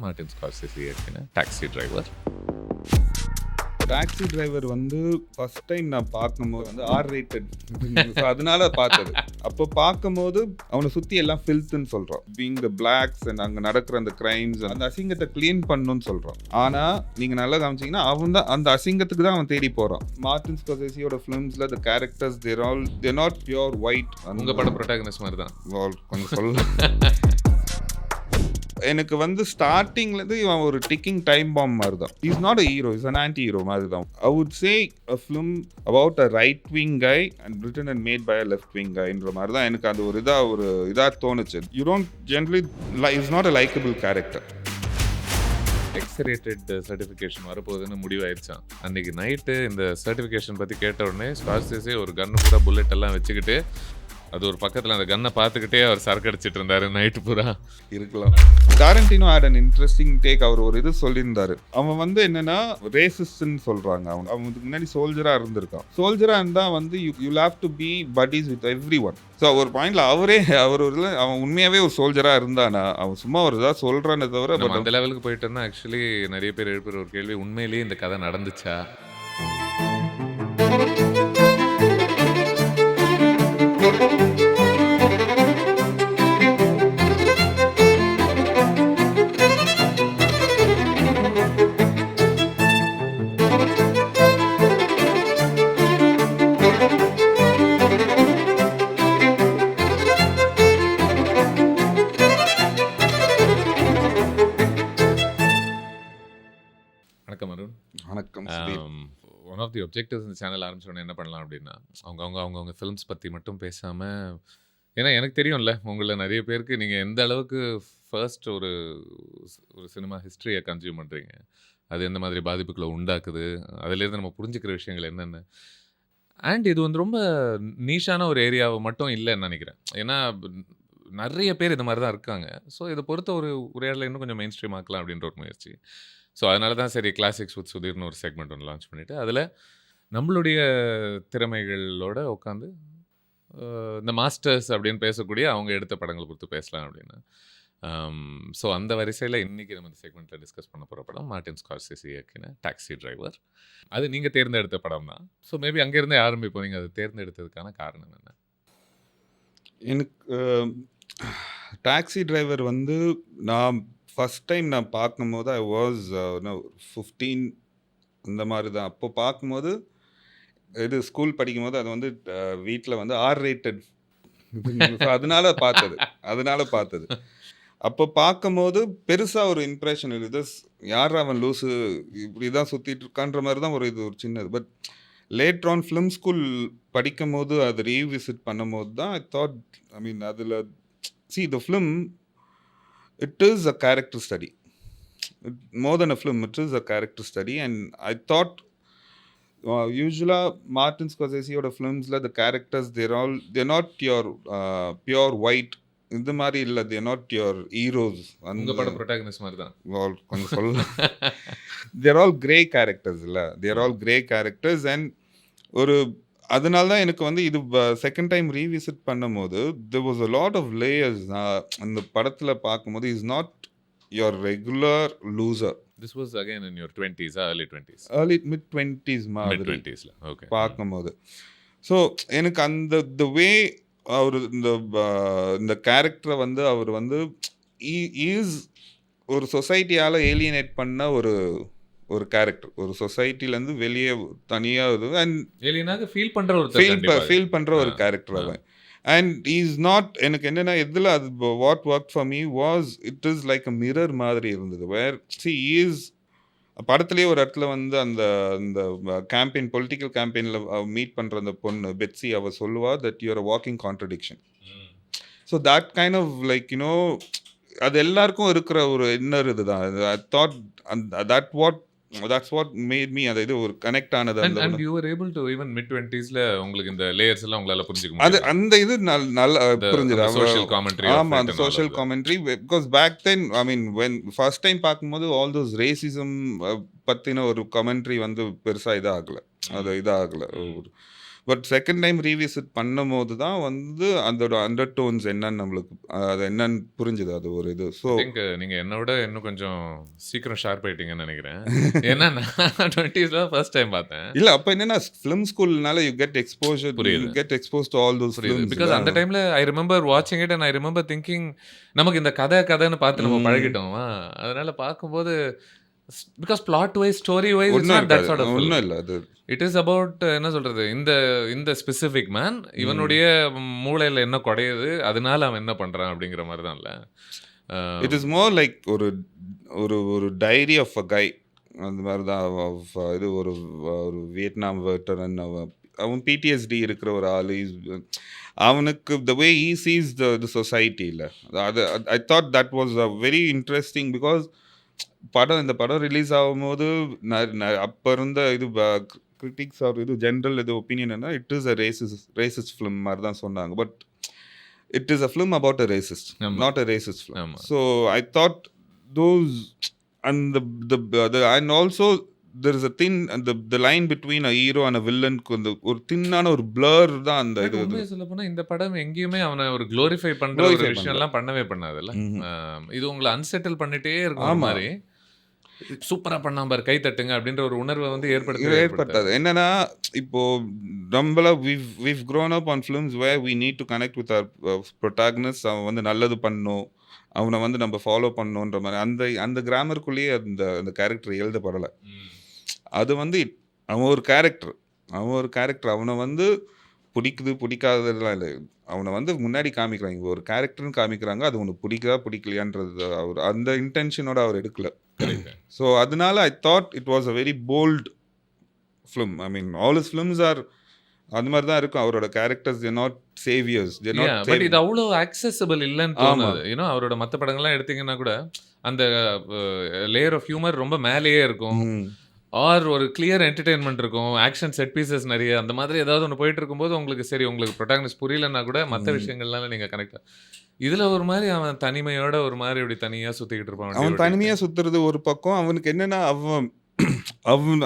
Martin Scorsese இயக்கின taxi driver. Taxi driver வந்து first time நான் பார்க்கும்போது வந்து R-rated அதனால பார்த்தது. அப்போ பார்க்கும்போது அவனை சுற்றி எல்லாம் ஃபில்த்துன்னு சொல்கிறான். பீங் த பிளாக்ஸ் அண்ட் அங்கே நடக்கிற அந்த கிரைம்ஸ் அந்த அசிங்கத்தை க்ளீன் பண்ணணும்னு சொல்கிறான். ஆனால் நீங்கள் நல்லா கவனிச்சிங்கன்னா அவன் தான் அந்த அசிங்கத்துக்கு தான் அவன் தேடி போகிறான். மார்ட்டின் ஸ்கார்செஸியோட ஃபிலிம்ஸில் the characters they're not pure white. உங்கள் படம் ப்ரொட்டாகனிஸ்ட் மாதிரி தான் கொஞ்சம் சொல்லலாம். எனக்கு வந்து ஸ்டார்டிங்லேருந்து இவன் ஒரு டிக்கிங் டைம் பாம் மாதிரி தான். Is not a hero, is an anti hero மாதிரி தான். I would say a film about a right wing guy and written and made by a left wing கைன்ற மாதிரி தான் எனக்கு அது ஒரு இதாக தோணுச்சு. You don't generally is not a likeable character. X-rated certification வரப்போகுதுன்னு முடிவாயிருச்சான். அன்றைக்கி நைட்டு இந்த சர்டிஃபிகேஷன் பற்றி கேட்ட உடனே ஸ்கார்செஸி ஒரு கன்று கூட புல்லட் எல்லாம் வச்சுக்கிட்டு அது ஒரு பக்கத்தில் அந்த கன்னை பார்த்துக்கிட்டே அவர் சரக்கு அடிச்சிட்டு இருந்தார் நைட்டு பூரா. இருக்கலாம். Tarantino had an interesting take. அவர் ஒரு இது சொல்லியிருந்தாரு. அவன் வந்து என்னன்னா ரேசிஸ்ட்னு சொல்றாங்க. அவனுக்கு முன்னாடி சோல்ஜராக இருந்திருக்கான். சோல்ஜராக இருந்தால் வந்து you have to be buddies with every one. So ஒரு பாயிண்ட்ல அவன் உண்மையாவே ஒரு சோல்ஜராக இருந்தானா அவன் சும்மா ஒரு இதாக சொல்றானே தவிர அந்த லெவலுக்கு போயிட்டோம்னா ஆக்சுவலி நிறைய பேர் எழுப்புற ஒரு கேள்வி, உண்மையிலேயே இந்த கதை நடந்துச்சா? வணக்கம் அருண். வணக்கம். ஒன் ஆஃப் தி ஒப்ஜெக்டிவ்ஸ் இந்த சேனல் ஆரம்பிச்சோன்னே என்ன பண்ணலாம் அப்படின்னா, அவங்கவுங்க ஃபிலிம்ஸ் பற்றி மட்டும் பேசாமல், ஏன்னா எனக்கு தெரியும்ல உங்களை நிறைய பேருக்கு நீங்கள் எந்த அளவுக்கு ஃபர்ஸ்ட் ஒரு சினிமா ஹிஸ்ட்ரியை கன்சியூம் பண்ணுறீங்க, அது எந்த மாதிரி பாதிப்புகளை உண்டாக்குது, அதுலேருந்து நம்ம புரிஞ்சுக்கிற விஷயங்கள் என்னென்ன. அண்ட் இது வந்து ரொம்ப நீஷான ஒரு ஏரியாவை மட்டும் இல்லைன்னு நினைக்கிறேன். ஏன்னா நிறைய பேர் இந்த மாதிரி தான் இருக்காங்க. ஸோ இதை பொறுத்த ஒரு உரையாடலை இன்னும் கொஞ்சம் மெயின் ஸ்ட்ரீம் ஆக்கலாம் அப்படின்ற ஒரு முயற்சி. ஸோ அதனால தான் சரி கிளாசிக்ஸ் வித் சுதீர்னு ஒரு செக்மெண்ட் ஒன்று லான்ச் பண்ணிவிட்டு அதில் நம்மளுடைய திறமைகளோட உட்காந்து இந்த மாஸ்டர்ஸ் அப்படின்னு பேசக்கூடிய அவங்க எடுத்த படங்களை குறித்து பேசலாம் அப்படின்னு. ஸோ அந்த வரிசையில் இன்றைக்கி நம்ம இந்த செக்மெண்ட்டில் டிஸ்கஸ் பண்ண போகிற படம் மார்ட்டின் ஸ்கார்செஸி இயக்கின டாக்ஸி டிரைவர். அது நீங்கள் தேர்ந்தெடுத்த படம் தான். ஸோ மேபி அங்கேருந்தே ஆரம்பிப்போம். நீங்கள் அதை தேர்ந்தெடுத்ததுக்கான காரணம் என்ன? எனக்கு டாக்ஸி டிரைவர் வந்து நான் ஃபஸ்ட் டைம் நான் பார்க்கும்போது ஐ வாஸ் 15 அந்த மாதிரி தான். அப்போ பார்க்கும்போது இது ஸ்கூல் படிக்கும்போது அது வந்து வீட்டில் வந்து R-rated அதனால பார்த்தது. அப்போ பார்க்கும்போது பெருசாக ஒரு இம்ப்ரெஷன் இருக்குது. யார் அவன் லூஸு இப்படி தான் சுற்றிட்டு இருக்கான்ற மாதிரி தான் ஒரு சின்னது. But later on film school படிக்கும் போது அது ரீவிசிட் பண்ணும்போது தான் ஐ தாட், ஐ மீன் அதில் the film it is a character study. More than a film, it is a character study. And I thought usually Martin Scorseseயோட ஃபிலிம்ஸில் the characters they're not your pure white. இந்த மாதிரி இல்லை, they're not your heroes. உங்க படம் protagonist மாதிரி தான் கொஞ்சம் சொல்லலாம். they're all grey characters இல்லை, they're all grey characters. and அதனால தான் எனக்கு வந்து இது செகண்ட் டைம் ரீவிசிட் பண்ணும்போது there was a lot of layers. அந்த படத்தில் பார்க்கும்போது is not your regular loser. This was again in your 20s, early 20s? mid 20s மாதிரி mid 20sல ஓகே பார்க்கும்போது. ஸோ எனக்கு அந்த the way அவர் இந்த கேரக்டரை வந்து அவர் வந்து இஸ் ஒரு சொசைட்டியால் ஏலியனேட் பண்ண ஒரு கேரக்டர், ஒரு சொசைட்டிலேருந்து வெளியே தனியாக அண்ட் ஃபீல் பண்ணுற ஒரு கேரக்டர் அவன். அண்ட் இஸ் நாட், எனக்கு என்னென்னா எதில் அது what work for me was it is like a mirror மாதிரி இருந்தது. வேர் இஸ் படத்துலேயே ஒரு இடத்துல வந்து அந்த கேம்பெயின், பொலிட்டிக்கல் கேம்பெயினில் மீட் பண்ணுற அந்த பொண்ணு பெட்ஸி அவள் சொல்லுவா that you're a walking contradiction. So that kind of like you know அது எல்லாருக்கும் இருக்கிற ஒரு இன்னர் இதுதான். I thought that's what made me அது இது ஒரு கனெக்ட் ஆனது. and you were able to even mid 20sல உங்களுக்கு இந்த லேயர்ஸ் எல்லாம் உங்களால புரிஞ்சுக்க முடியும். அது அந்த இது நல்ல புரிஞ்சது. Social commentary. ஆமா, அந்த social commentary. because back then I mean when first time பார்க்கும்போது all those racism பத்தின ஒரு கமெண்ட்ரி வந்து பெருசா இதாகல. பட் செகண்ட் டைம் ரீவிசிட் பண்ணும்போது தான் வந்து அதோட அண்டர் டோன்ஸ் என்னன்னு நம்மளுக்கு அது என்னன்னு புரிஞ்சுது அது ஒரு இது. ஸோ திங்க் நீங்க என்ன விட இன்னும் கொஞ்சம் சீக்கிரம் ஷார்ப் ஆயிட்டீங்கன்னு நினைக்கிறேன். ஏன்னா நான் 20s தான் ஃபர்ஸ்ட் டைம் பார்த்தேன். இல்ல அப்ப என்னன்னா ஃபிலிம் ஸ்கூல்னால யூ கெட் எக்ஸ்போஷர், யூ புரியுது. Get exposed to all those புரியுது. ஃபிலிம்ஸ். பிகாஸ் அந்த டைம்ல ஐ ரிமெம்பர் வாட்சிங் it and I remember thinking நமக்கு இந்த கதைன்னு பார்த்து நம்ம பழகிட்டோம். அதனால பார்க்கும்போது because plot wise story wise it's ஒன்றும் நாட் தட் இருக்காது, சார்ட் ஆஃப் ஃபில்ம். ஒன்றும் இல்லை அது. இட் இஸ் அபவுட் என்ன சொல்றது, இந்த ஸ்பெசிஃபிக் மேன் இவனுடைய மூளையில என்ன குடையுது, அதனால அவன் என்ன பண்றான் அப்படிங்கிற மாதிரி தான் இல்ல. இட் இஸ் மோர் லைக் ஒரு ஒரு ஒரு டைரி ஆஃப் அ கை அந்த மாதிரி தான். இது ஒரு ஒரு வியட்நாம் வெட்டரன், அவன் பிடிஎஸ்டி இருக்கிற ஒரு ஆள். அவனுக்கு த வே ஈ சீஸ் த சொசைட்டி இல்லை அது. I thought that was a very interesting because இந்த படம் ரிலீஸ் ஆகும்போது அப்போ இருந்த இது கிரிட்டிக்ஸ் ஆர் இது ஜென்ரல் இது ஒப்பீனியன் என்ன, it is a racist film மாதிரி தான் சொன்னாங்க. But it is a film about a racist, not a racist film. So I thought those and and also there is a thin the line between a hero and a villain ஒரு தின்னான ஒரு blur தான் அந்த இது. உண்மையை சொல்ல போனா இந்த படம் எங்கேயுமே அவனை ஒரு குளோரிஃபை பண்ற ஒரு விஷயம் எல்லாம் பண்ணவே பண்ணாதுல்ல. இது உங்களை அன்செட்டில் பண்ணிட்டே இருக்கும் மாதிரி. சூப்பரா பண்ணாம பாரு, கை தட்டுங்க அப்படின்ற ஒரு உணர்வை வந்து ஏற்பட்டது. என்னன்னா இப்போ நம்மள we've grown up on films where we need to connect with our protagonist. அவன் வந்து நல்லது பண்ணணும், அவனை வந்து நம்ம ஃபாலோ பண்ணணுன்ற மாதிரி அந்த கிராமருக்குள்ளேயே அந்த கேரக்டர் எழுதப்படலை. அது வந்து அவன் ஒரு கேரக்டர், அவனை வந்து பிடிக்காததெல்லாம் இல்லை. அவனை வந்து முன்னாடி காமிக்கிறாங்க, ஒரு கேரக்டர்னு காமிக்கிறாங்க, அது உனக்கு பிடிக்கலையான்றது அவர் அந்த இன்டென்ஷனோட அவர் எடுக்கல. ஸோ அதனால I thought it was a very bold film. I mean all his films are அந்த மாதிரி தான் இருக்கும். அவரோட characters they not saviours, they not. But இது அவ்வளோ அக்செசிபிள் இல்லைன்னு தோணுது. யூனோ அவரோட மற்ற படங்கள்லாம் எடுத்தீங்கன்னா கூட அந்த லேயர் ஆஃப் ஹியூமர் ரொம்ப மேலேயே இருக்கும், ஆர் ஒரு கிளியர் என்டர்டெயின்மெண்ட் இருக்கும், ஆக்ஷன் செட் பீசஸ் நிறைய அந்த மாதிரி ஏதாவது ஒன்று போயிட்டு இருக்கும்போது உங்களுக்கு சரி உங்களுக்கு ப்ரொட்டாகனிஸ்ட் புரியலன்னா கூட மற்ற விஷயங்கள்லாம் நீங்கள் கனெக்ட். இதுல ஒரு மாதிரி அவன் தனிமையோட ஒரு மாதிரி இப்படி தனியா சுத்திக்கிட்டு இருப்பான். அவன் தனிமையா சுத்துறது ஒரு பக்கம். அவனுக்கு என்னன்னா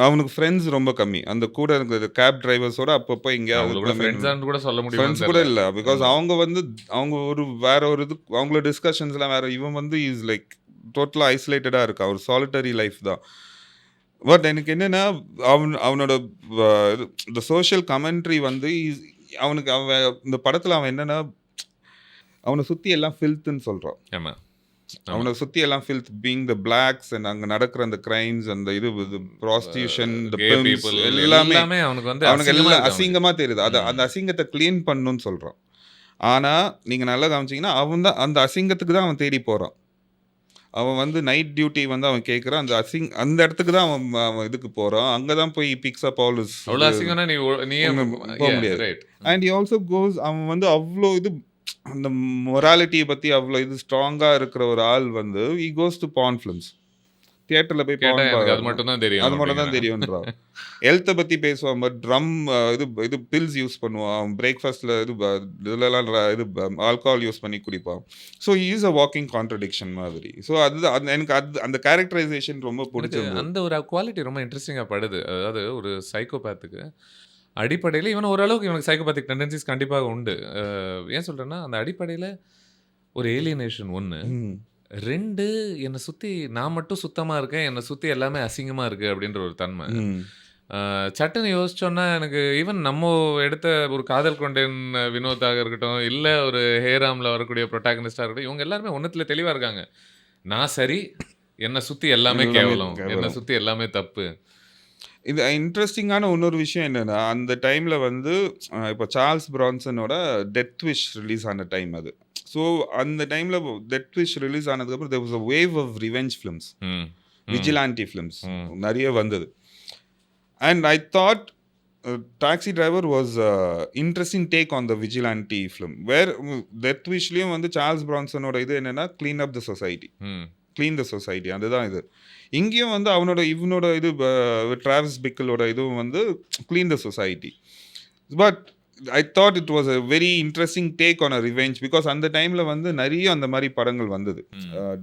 அவனுக்கு ஃப்ரெண்ட்ஸ் ரொம்ப கம்மி. அந்த கூட இருக்கிற கேப் டிரைவர்ஸோட அப்பப்போ எங்கேயாவது ஃப்ரெண்ட்ஸ் கூட சொல்ல முடியும், ஃப்ரெண்ட்ஸ் கூட இல்லை. பிகாஸ் அவங்க ஒரு வேற ஒரு இது, அவங்களோட டிஸ்கஷன்ஸ்லாம் வேற. இவன் வந்து இஸ் லைக் டோட்டலாக ஐசோலேட்டடாக இருக்கா, ஒரு சாலிட்டரி லைஃப் தான். பட் எனக்கு என்னன்னா அவனோட இந்த சோஷியல் கமெண்ட்ரி வந்து அவனுக்கு இந்த படத்தில் அவன் என்னன்னா அவனை சுற்றி எல்லாம் ஃபில்த்துன்னு சொல்கிறான். அவனை சுற்றி எல்லாம் filth, being the blacks and அங்கே நடக்கிற அந்த கிரைம்ஸ், அந்த இது ப்ராஸ்டியூஷன், எல்லாமே அவனுக்கு எல்லாம் அசிங்கமாக தெரியுது. அந்த அசிங்கத்தை கிளீன் பண்ணணும்னு சொல்கிறான். ஆனால் நீங்கள் நல்லா கவனிச்சிங்கன்னா அவன் தான் அந்த அசிங்கத்துக்கு தான் அவன் தேடி போகிறான். அவன் வந்து நைட் டியூட்டி வந்து அவன் கேட்குறான், அந்த இடத்துக்கு தான் அவன் இதுக்கு போகிறான். அங்கே தான் போய் பிக்ஸ் அப் ஆல் இஸ் போக முடியாது. அண்ட் ஹி ஆல்சோ கோஸ், அவன் வந்து அவ்வளோ இது அந்த மொராலிட்டியை பற்றி அவ்வளோ இது ஸ்ட்ராங்காக இருக்கிற ஒரு ஆள் வந்து he goes to porn films. தியேட்டரில் போய் அது மட்டும் தான் தெரியும்ன்றான். ஹெல்த்தை பற்றி பேசுவான், பட் இது பில்ஸ் யூஸ் பண்ணுவான், பிரேக்ஃபாஸ்ட்டில் இதுலலாம் ஆல்கஹால் யூஸ் பண்ணி குடிப்பான். So he is a walking contradiction மாதிரி. ஸோ எனக்கு அந்த கேரக்டரைசேஷன் ரொம்ப பிடிச்சது. அந்த ஒரு குவாலிட்டி ரொம்ப இன்ட்ரெஸ்டிங்காக படுது. அதாவது ஒரு சைக்கோபேத்துக்கு அடிப்படையில் இவன் ஓரளவுக்கு இவனுக்கு சைக்கோபேத்திக் டெண்டன்சிஸ் கண்டிப்பாக உண்டு. ஏன் சொல்கிறேன்னா அந்த அடிப்படையில் ஒரு ஏலியனேஷன் 1, 2 என்னை சுற்றி நான் மட்டும் சுத்தமாக இருக்கேன், என்னை சுற்றி எல்லாமே அசிங்கமாக இருக்குது அப்படின்ற ஒரு தன்மை. சட்டுன்னு யோசிச்சோன்னா எனக்கு ஈவன் நம்ம எடுத்த ஒரு காதல் கொண்டேன் வினோதாக இருக்கட்டும், இல்லை ஒரு ஹேராமில் வரக்கூடிய ப்ரொட்டாகனிஸ்டாக இருக்கட்டும், இவங்க எல்லாருமே ஒன்றுத்தில் தெளிவாக இருக்காங்க. நான் சரி, என்னை சுற்றி எல்லாமே கேவலம், என்னை சுற்றி எல்லாமே தப்பு. இது இன்ட்ரெஸ்டிங்கான இன்னொரு விஷயம் என்னென்னா, அந்த டைமில் வந்து இப்போ சார்ல்ஸ் பிரான்சனோட டெத் விஷ் ரிலீஸ் ஆன டைம் அது. ஸோ அந்த டைமில் டெத் விஷ் ரிலீஸ் ஆனதுக்கப்புறம் there was a wave of revenge films, vigilante films நிறைய வந்தது. And I thought taxi driver was interesting take on the vigilante film. Where Death விஷ்லேயும் வந்து Charles பிரான்சனோட இது என்னென்னா clean up the society, clean the society, அதுதான் இது. இங்கேயும் வந்து இவனோட இது டிராவிஸ் பிக்கலோட இதுவும் வந்து clean the society. But I thought it was a very interesting take on a revenge. Because அந்த டைமில் வந்து நிறைய அந்த மாதிரி படங்கள் வந்தது.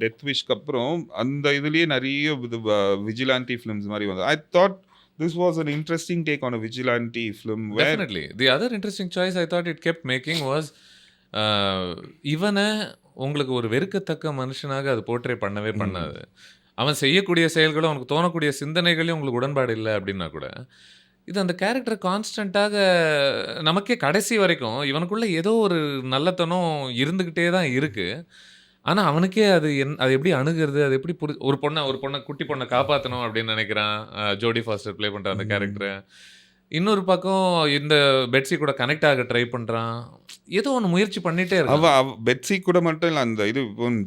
டெத் விஷ் அப்புறம் அந்த இதுலேயே நிறைய விஜிலாண்டி ஃபிலிம்ஸ் மாதிரி வந்தது. I thought this was an interesting take on a vigilante film where Definitely. The other interesting choice I thought it kept making was இவனை உங்களுக்கு ஒரு வெறுக்கத்தக்க மனுஷனாக அது போர்ட்ரே பண்ணவே ம். பண்ணாது. அவன் செய்யக்கூடிய செயல்களும், அவனுக்கு தோணக்கூடிய சிந்தனைகளையும் உங்களுக்கு உடன்பாடு இல்ல அப்டின்னா கூட, இது அந்த கேரக்டர் கான்ஸ்டன்ட்டாக நமக்கே கடைசி வரைக்கும் இவனுக்குள்ள ஏதோ ஒரு நல்லத்தனம் இருந்துகிட்டே தான் இருக்கு. ஆனா, அவனுக்கே அது எப்படி அணுகுறது? அது எப்படி ஒரு பொண்ண குட்டி பொண்ண காப்பாத்தணும் அப்டின்னு நெனைக்கிறான். ஜோடி ஃபாஸ்டர் ப்ளே பண்ற அந்த ம். கேரக்டர. இன்னொரு பக்கம் இந்த பெட்ஸி கூட கனெக்ட் ஆக ட்ரை பண்றான். ஏதோ ஒண்ணு முயற்சி பண்ணிட்டே அவ இருக்கான். அவ பெட்ஸி கூட மட்டும் இல்ல. அந்த இது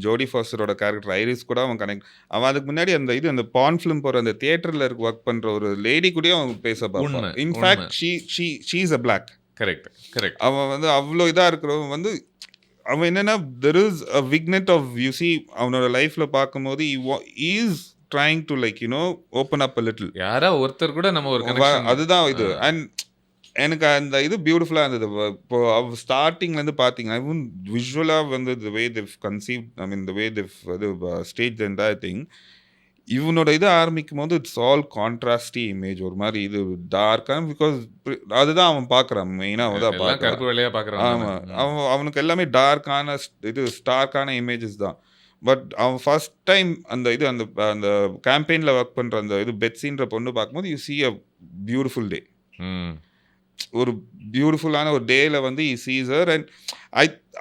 ஜோடி ஃபாஸ்டரோட கேரக்டர் ஐரிஸ் கூட அவன் கனெக்ட் அவன் அதுக்கு முன்னாடி அந்த பார்ன் ஃபிலிம் போற அந்த தியேட்டர்ல ஒர்க் பண்ற ஒரு லேடி கூடயும் அவன் பேச பார்ப்பான். உண்ம, இன்ஃபேக்ட் உண்ம. She is a black. Correct. அவன் அவ்ளோ இதா இருக்கிறவன் அவன் என்னன்னா there is a vignette of you see அவனோட லைஃப்ல பார்க்கும்போது he is trying to open up a little. யாரா ஒருத்தர் கூட நம்ம ஒரு கனெக்ஷன் அதுதான் இது. அண்ட் எனக்கு அந்த இது பியூட்டிஃபுல்லா இருந்தது. இப்போ ஸ்டார்டிங்ல இருந்து பாத்தீங்கன்னா even விஷுவலா the way they've conceived, I mean the way they've staged the entire thing, இவனோட இது ஆரம்பிக்கும் போது இட்ஸ் ஆல் கான்ட்ராஸ்டி இமேஜ். ஒரு மாதிரி இது டார்க்கான, பிகாஸ் அதுதான் அவன் பார்க்குறான் மெயினாக. அவன் தான் எல்லாம் பார்க்குறான். கருப்பு வெள்ளையா பார்க்குறான். ஆமாம், அவனுக்கு எல்லாமே டார்க்கான இது ஸ்டார்க்கான இமேஜஸ் தான். பட் அவன் ஃபர்ஸ்ட் டைம் அந்த அந்த கேம்பெயினில் ஒர்க் பண்ணுற அந்த பெட்ஸின்ற பொண்ணு பார்க்கும்போது you see a beautiful day. ஒரு பியூட்டிஃபுல்லான ஒரு டேல he sees her and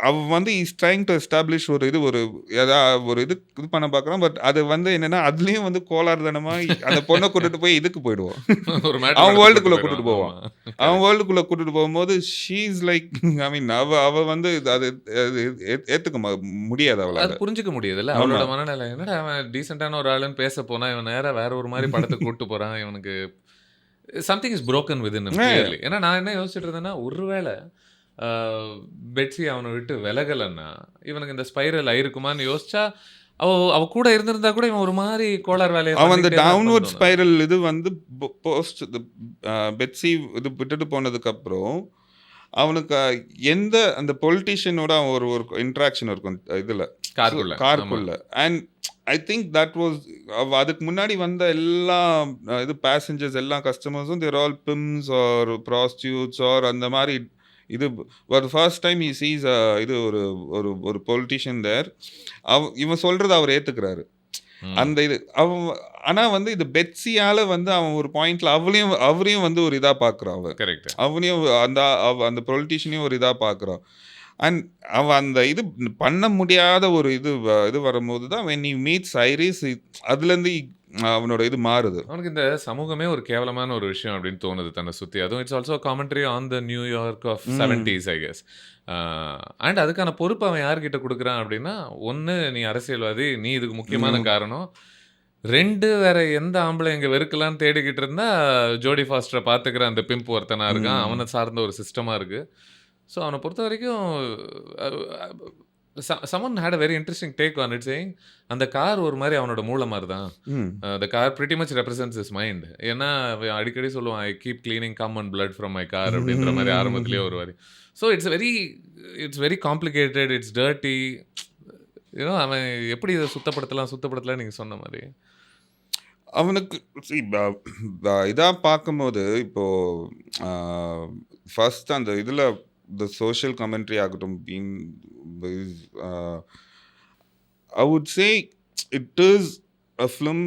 அவன் இஸ் ட்ரைங் டு எஸ்டாப்ளிஷ் ஒரு இது பண்ண பார்க்குறான். பட் அது என்னன்னா அதுலேயும் கோளாறுதனமா அந்த பொண்ணை கூட்டிட்டு போய் இதுக்கு போயிடுவான். அவன் வேர்ல்டுக்குள்ளே கூட்டிட்டு போவான். அவன் வேர்ல்டுக்குள்ளே கூட்டிட்டு போகும்போது ஷீ இஸ் லைக், ஐ மீன் அவ அது ஏற்றுக்க முடியாது. அவளால் அது புரிஞ்சுக்க முடியுதுல்ல அவளோட மனநிலை. என்னடா அவன் டீசெண்டான ஒரு ஆளுன்னு பேச போனா இவன் நேரா வேற ஒரு மாதிரி படத்துக்கு கூட்டு போறான். இவனுக்கு something is broken within him clearly. ஏன்னா நான் என்ன யோசிச்சுட்டு இருந்தேன்னா, ஒருவேளை பெட்ஸி அவனை விட்டு விலகலைன்னா இவனுக்கு இந்த ஸ்பைரல் ஆயிருக்குமான்னு யோசிச்சா, அவ கூட இருந்திருந்தா கூட இவன் ஒரு மாதிரி கோளாறு வேலையை அவன் அந்த டவுன்வர்ட் ஸ்பைரல் போஸ்ட் பெட்ஸி விட்டுட்டு போனதுக்கு அப்புறம் அவனுக்கு எந்த அந்த பொலிட்டிஷியனோட அவன் ஒரு இன்ட்ராக்ஷன் இருக்கும் இதுல காருக்குள்ள. And I think that was அதுக்கு முன்னாடி வந்த எல்லா பேசஞ்சர்ஸ் எல்லா கஸ்டமர்ஸும் they're all pimps or prostitutes or அந்த மாதிரி ஒரு ஃபர்ஸ்ட் டைம் he sees ஒரு பொலிட்டிஷியன் தேர். இவன் சொல்றதை அவர் ஏத்துக்கிறாரு. அந்த ஆனா இது பெட்ஸியால அவன் ஒரு பாயிண்ட்ல அவரையும் ஒரு இதா பாக்குறான். அவனையும் அந்த பொலிட்டிஷியனையும் ஒரு இதா பாக்குறான். அண்ட் அவன் அந்த பண்ண முடியாத ஒரு இது வரும்போது தான் when he meets Iris, அதுலேருந்து அவனோட மாறுது. அவனுக்கு இந்த சமூகமே ஒரு கேவலமான ஒரு விஷயம் அப்படின்னு தோணுது தன்னை சுற்றி. அதுவும் it's also commentary on the New York of 70s I guess. And அதுக்கான பொறுப்பு அவன் யார்கிட்ட கொடுக்குறான் அப்படின்னா, ஒன்று நீ அரசியல்வாதி, நீ இதுக்கு முக்கியமான காரணம். 2 வேற எந்த ஆம்பளை இங்கே வெறுக்கலான்னு தேடிக்கிட்டு இருந்தா ஜோடி ஃபாஸ்டரை பார்த்துக்கிற அந்த பிம்ப் ஒருத்தனா இருக்கான். அவனை சார்ந்த ஒரு சிஸ்டமாக இருக்குது. ஸோ அவனை பொறுத்த வரைக்கும் someone had a very interesting take on it, saying அந்த கார் ஒரு மாதிரி அவனோட மூளை மாதிரி தான். the car pretty much represents his mind. ஏன்னா அவன் அடிக்கடி சொல்லுவான், I keep cleaning come and blood from my car அப்படின்ற மாதிரி ஆரம்பத்திலேயே ஒரு வாரி. So it's very complicated, it's dirty. ஏன்னா அவன் எப்படி இதை சுத்தப்படுத்தலாம் நீங்கள் சொன்ன மாதிரி. அவனுக்கு இதாக பார்க்கும்போது இப்போ ஃபர்ஸ்ட் அந்த இதில் the social commentary ஆகட்டும், I would say it is a film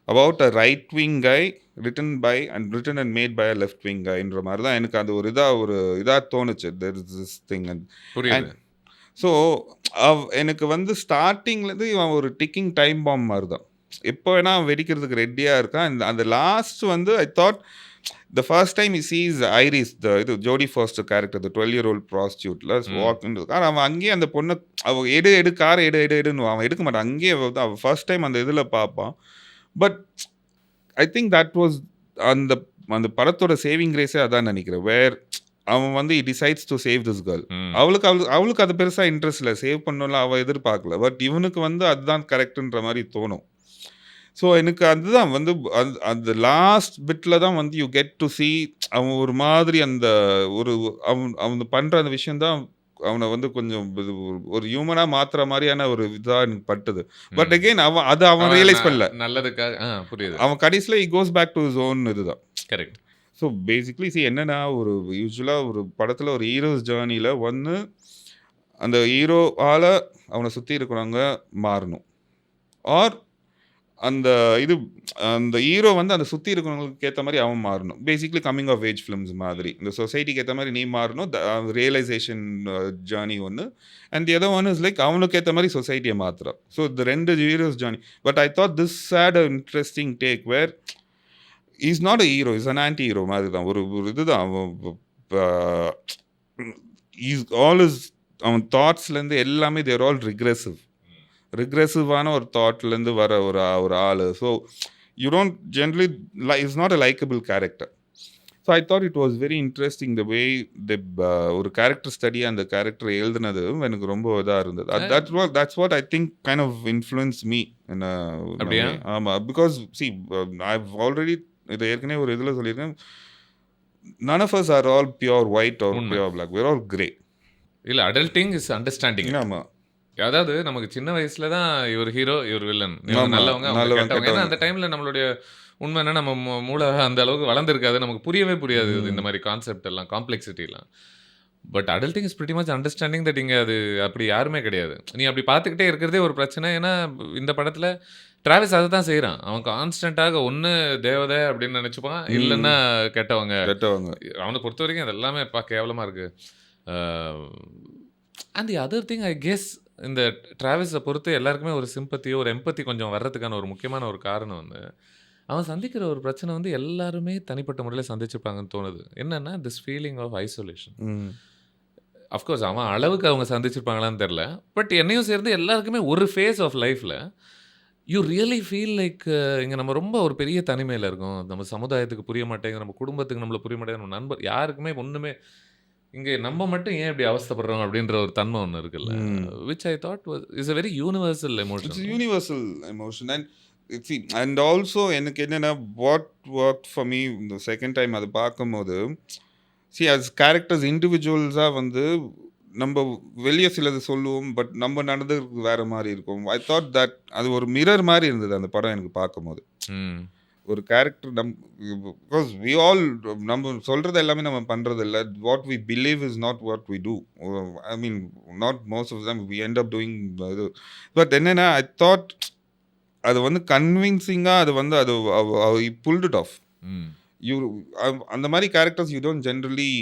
about a right wing guy written and made by a left wing guy என்ற மாதிரி தான் எனக்கு அது ஒரு இதா தோணுச்சு. there is this thing and so எனக்கு ஸ்டார்டிங்லேருந்து இவன் ஒரு டிக்கிங் டைம் பாம் மாதிரி தான். எப்போ வேணா வெடிக்கிறதுக்கு ரெடியாக இருக்கான். அந்த last I thought the first time he sees Iris, Jodie Foster character, the 12-year-old prostitute, walk into the car. அவன் அங்கேயே அந்த பொண்ணை காரை எடுன்னு அவன் எடுக்க மாட்டான். அங்கேயே அவன் ஃபர்ஸ்ட் டைம் அந்த இதில் பார்ப்பான். But I think that was அந்த படத்தோட சேவிங் கிரேஸே அதான் நினைக்கிறேன். வேர் அவன் he decides to save this girl. அவளுக்கு அது பெருசாக இன்ட்ரெஸ்ட் இல்லை, சேவ் பண்ணல அவள் எதிர்பார்க்கல. பட் இவனுக்கு அதுதான் கரெக்டுன்ற மாதிரி தோணும். ஸோ எனக்கு அதுதான் அந்த லாஸ்ட் பிட்டில் தான் யூ கெட் டு சி அவன் ஒரு மாதிரி அந்த அவன் பண்ணுற அந்த விஷயந்தான் அவனை வந்து கொஞ்சம் ஒரு ஹியூமனா மாத்துற மாதிரியான ஒரு இதா எனக்கு பட்டுது. பட் ம். அகைன் அது அவன் அவன் ரியலைஸ் பண்ணல. நல்லதுக்காக புரியுது. அவன் கடைசியில goes back to his own இதுதான். கரெக்ட். ஸோ பேசிக்லி என்னன்னா ஒரு யூஸ்வலா ஒரு படத்துல ஒரு ஹீரோஸ் ஜேர்னில ஒன்னு அந்த ஹீரோவால அவனை சுத்தி இருக்கிறவங்க மாறணும். ஆர் அந்த இது அந்த ஹீரோ வந்து அந்த சுத்தி இருக்கிறவங்களுக்கு ஏத்த மாரி அவன் மாறணும். Basically coming of age films மாதிரி. இந்த சொசைட்டிக்கு ஏத்த மாரி நீ மாறணும். ரியலைசேஷன் ஜர்னி ஒண்ணு. And the other one is like அவனுக்கு ஏத்த மாரி சொசைட்டிய மாத்துறான். ஸோ இந்த 2 heroes journey. But I thought this had a interesting take where is not a hero. Is an anti hero மாதிரி தான். ஒரு ஒரு இதுதான். இஸ் ஆல் இஸ் அவன் தாட்ஸ்லேருந்து எல்லாமே தேர் ஆல் ரிக்ரெசிவான ஒரு தாட்லேருந்து வர ஒரு ஆள். So you don't generally is not a likeable character. So I thought it was very interesting the way ஒரு கேரக்டர் ஸ்டடி அந்த கேரக்டர் எழுதுனது எனக்கு ரொம்ப இதாக இருந்தது. That's what I think kind of influence me என்ன. அப்படியா? ஆமாம், பிகாஸ் சி ஐ ஆல்ரெடி இதை ஏற்கனவே ஒரு இதில் சொல்லியிருக்கேன். none of us are all pure white or உண்மை. pure black. we're all gray. இல்ல அடல்ட்டிங் இஸ் அண்டர்ஸ்டாண்டிங். ஆமா, அதாவது நமக்கு சின்ன வயசுல தான் இவர் ஹீரோ, இவர் வில்லன், ஆமா. நல்லவங்க, அவங்க நல்லவங்க, கெட்டவங்க. ஏன்னா கெட்டவங்க. அந்த டைம்ல நம்மளுடைய உண்மை என்ன, நம்ம மூளை அந்த அளவுக்கு வளர்ந்துருக்காது, நமக்கு புரியவே புரியாது ம். இந்த மாதிரி கான்செப்ட் எல்லாம், காம்ப்ளெக்சிட்டி எல்லாம். But adulting is pretty much understanding that இங்கே அது அப்படி யாருமே கிடையாது. நீ அப்படி பார்த்துக்கிட்டே இருக்கிறதே ஒரு பிரச்சனை. ஏன்னா இந்த படத்துல டிராவிஸ் அதை தான் செய்கிறான். அவன் கான்ஸ்டன்ட்டாக ஒன்று தேவதை அப்படின்னு நினச்சிப்பான், இல்லைன்னா கெட்டவங்க. கெட்டவங்க. அவனை பொறுத்த வரைக்கும் அது எல்லாமே கேவலமாக இருக்குது. And the other thing I guess இந்த டிராவிஸை பொறுத்து எல்லாருக்குமே ஒரு சிம்பத்தியோ ஒரு எம்பத்தி கொஞ்சம் வர்றதுக்கான ஒரு முக்கியமான ஒரு காரணம் வந்து அவன் சந்திக்கிற ஒரு பிரச்சனை வந்து எல்லாருமே தனிப்பட்ட முறையில் சந்திச்சிருப்பாங்கன்னு தோணுது. என்னன்னா திஸ் ஃபீலிங் ஆஃப் ஐசோலேஷன். ம். அஃப்கோர்ஸ் அவன் அளவுக்கு அவங்க சந்திச்சிருப்பாங்களான்னு தெரில. பட் என்னையும் சேர்ந்து எல்லாருக்குமே ஒரு ஃபேஸ் ஆஃப் லைஃப்பில் யூ ரியலி ஃபீல் லைக் இங்கே நம்ம ரொம்ப ஒரு பெரிய தனிமையில் இருக்கோம். நம்ம சமுதாயத்துக்கு புரிய மாட்டேங்குது, நம்ம குடும்பத்துக்கு நம்மளை புரிய மாட்டேங்குது, நம்ம நண்பர் யாருக்குமே ஒன்றுமே இங்கே நம்ம மட்டும் ஏன் இப்படி அவஸ்தைப்படுறோம் அப்படின்ற ஒரு தன்மை ஒன்று இருக்குல்ல. ம். Which I thought is a very universal It's a emotion. universal emotion. And also எனக்கு என்னன்னா what worked for me the second time அதை பார்க்கும்போது as characters இண்டிவிஜுவல்ஸாக வந்து நம்ம வெளியே சிலது சொல்லுவோம், பட் நம்ம நடந்ததுக்கு வேற மாதிரி இருக்கும். ஐ தாட் தட் அது ஒரு மிரர் மாதிரி இருந்தது அந்த படம் எனக்கு பார்க்கும்போது. ஒரு கேரக்டர் பிகாஸ் வி ஆல் நம்ம சொல்றது எல்லாமே நம்ம பண்றது இல்லை. What we believe is not what we do. I mean not most of them we end up doing இது. பட் என்னன்னா ஐ தாட் அது வந்து கன்வின்சிங்காக அது வந்து அது புல்ட் இட் ஆஃப். யூ அந்த மாதிரி characters you don't generally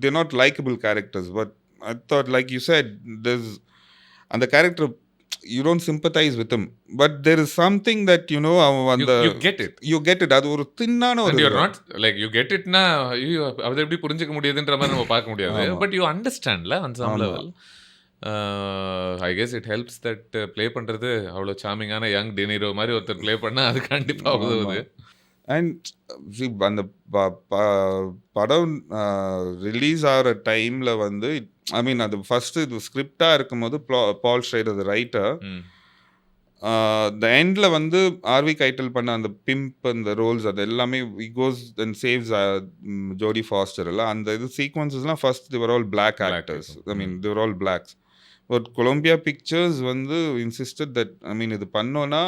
there not likeable characters. But I thought like you said அந்த character you don't sympathize with him, but there is something that You get it. அது ஒரு தின்னான ஒரு And you're not like you get it na அது எப்படி புரிஞ்சுக்க முடியுதுன்ற மாதிரி நம்ம பார்க்க முடியாது. ஆமா. பட் யூ அண்டர்ஸ்டாண்ட்ல on some ஆமா. level. I guess it helps that play பண்ணுறது அவ்வளோ சாமிங்கான யங் டெனிரோ மாதிரி ஒருத்தர் ப்ளே பண்ணால் அது கண்டிப்பாக உதவுது. அண்ட் அந்த படம் ரிலீஸ் ஆகிற டைமில் வந்து ஐ மீன் அது ஃபஸ்ட்டு இது ஸ்கிரிப்டாக இருக்கும்போது பால் ஷ்ரைடர் த ரைட்டர் த எண்டில் வந்து ஆர்வி கைட்டல் பண்ண அந்த பிம்ப் அந்த ரோல்ஸ் அது எல்லாமே goes and saves Jodie Foster எல்லாம் அந்த இது சீக்வன்சஸ்லாம் first they're all black actors. I mean they're all blacks. But Columbia Pictures வந்து இன்சிஸ்டட் தட் ஐ மீன் இது பண்ணோன்னா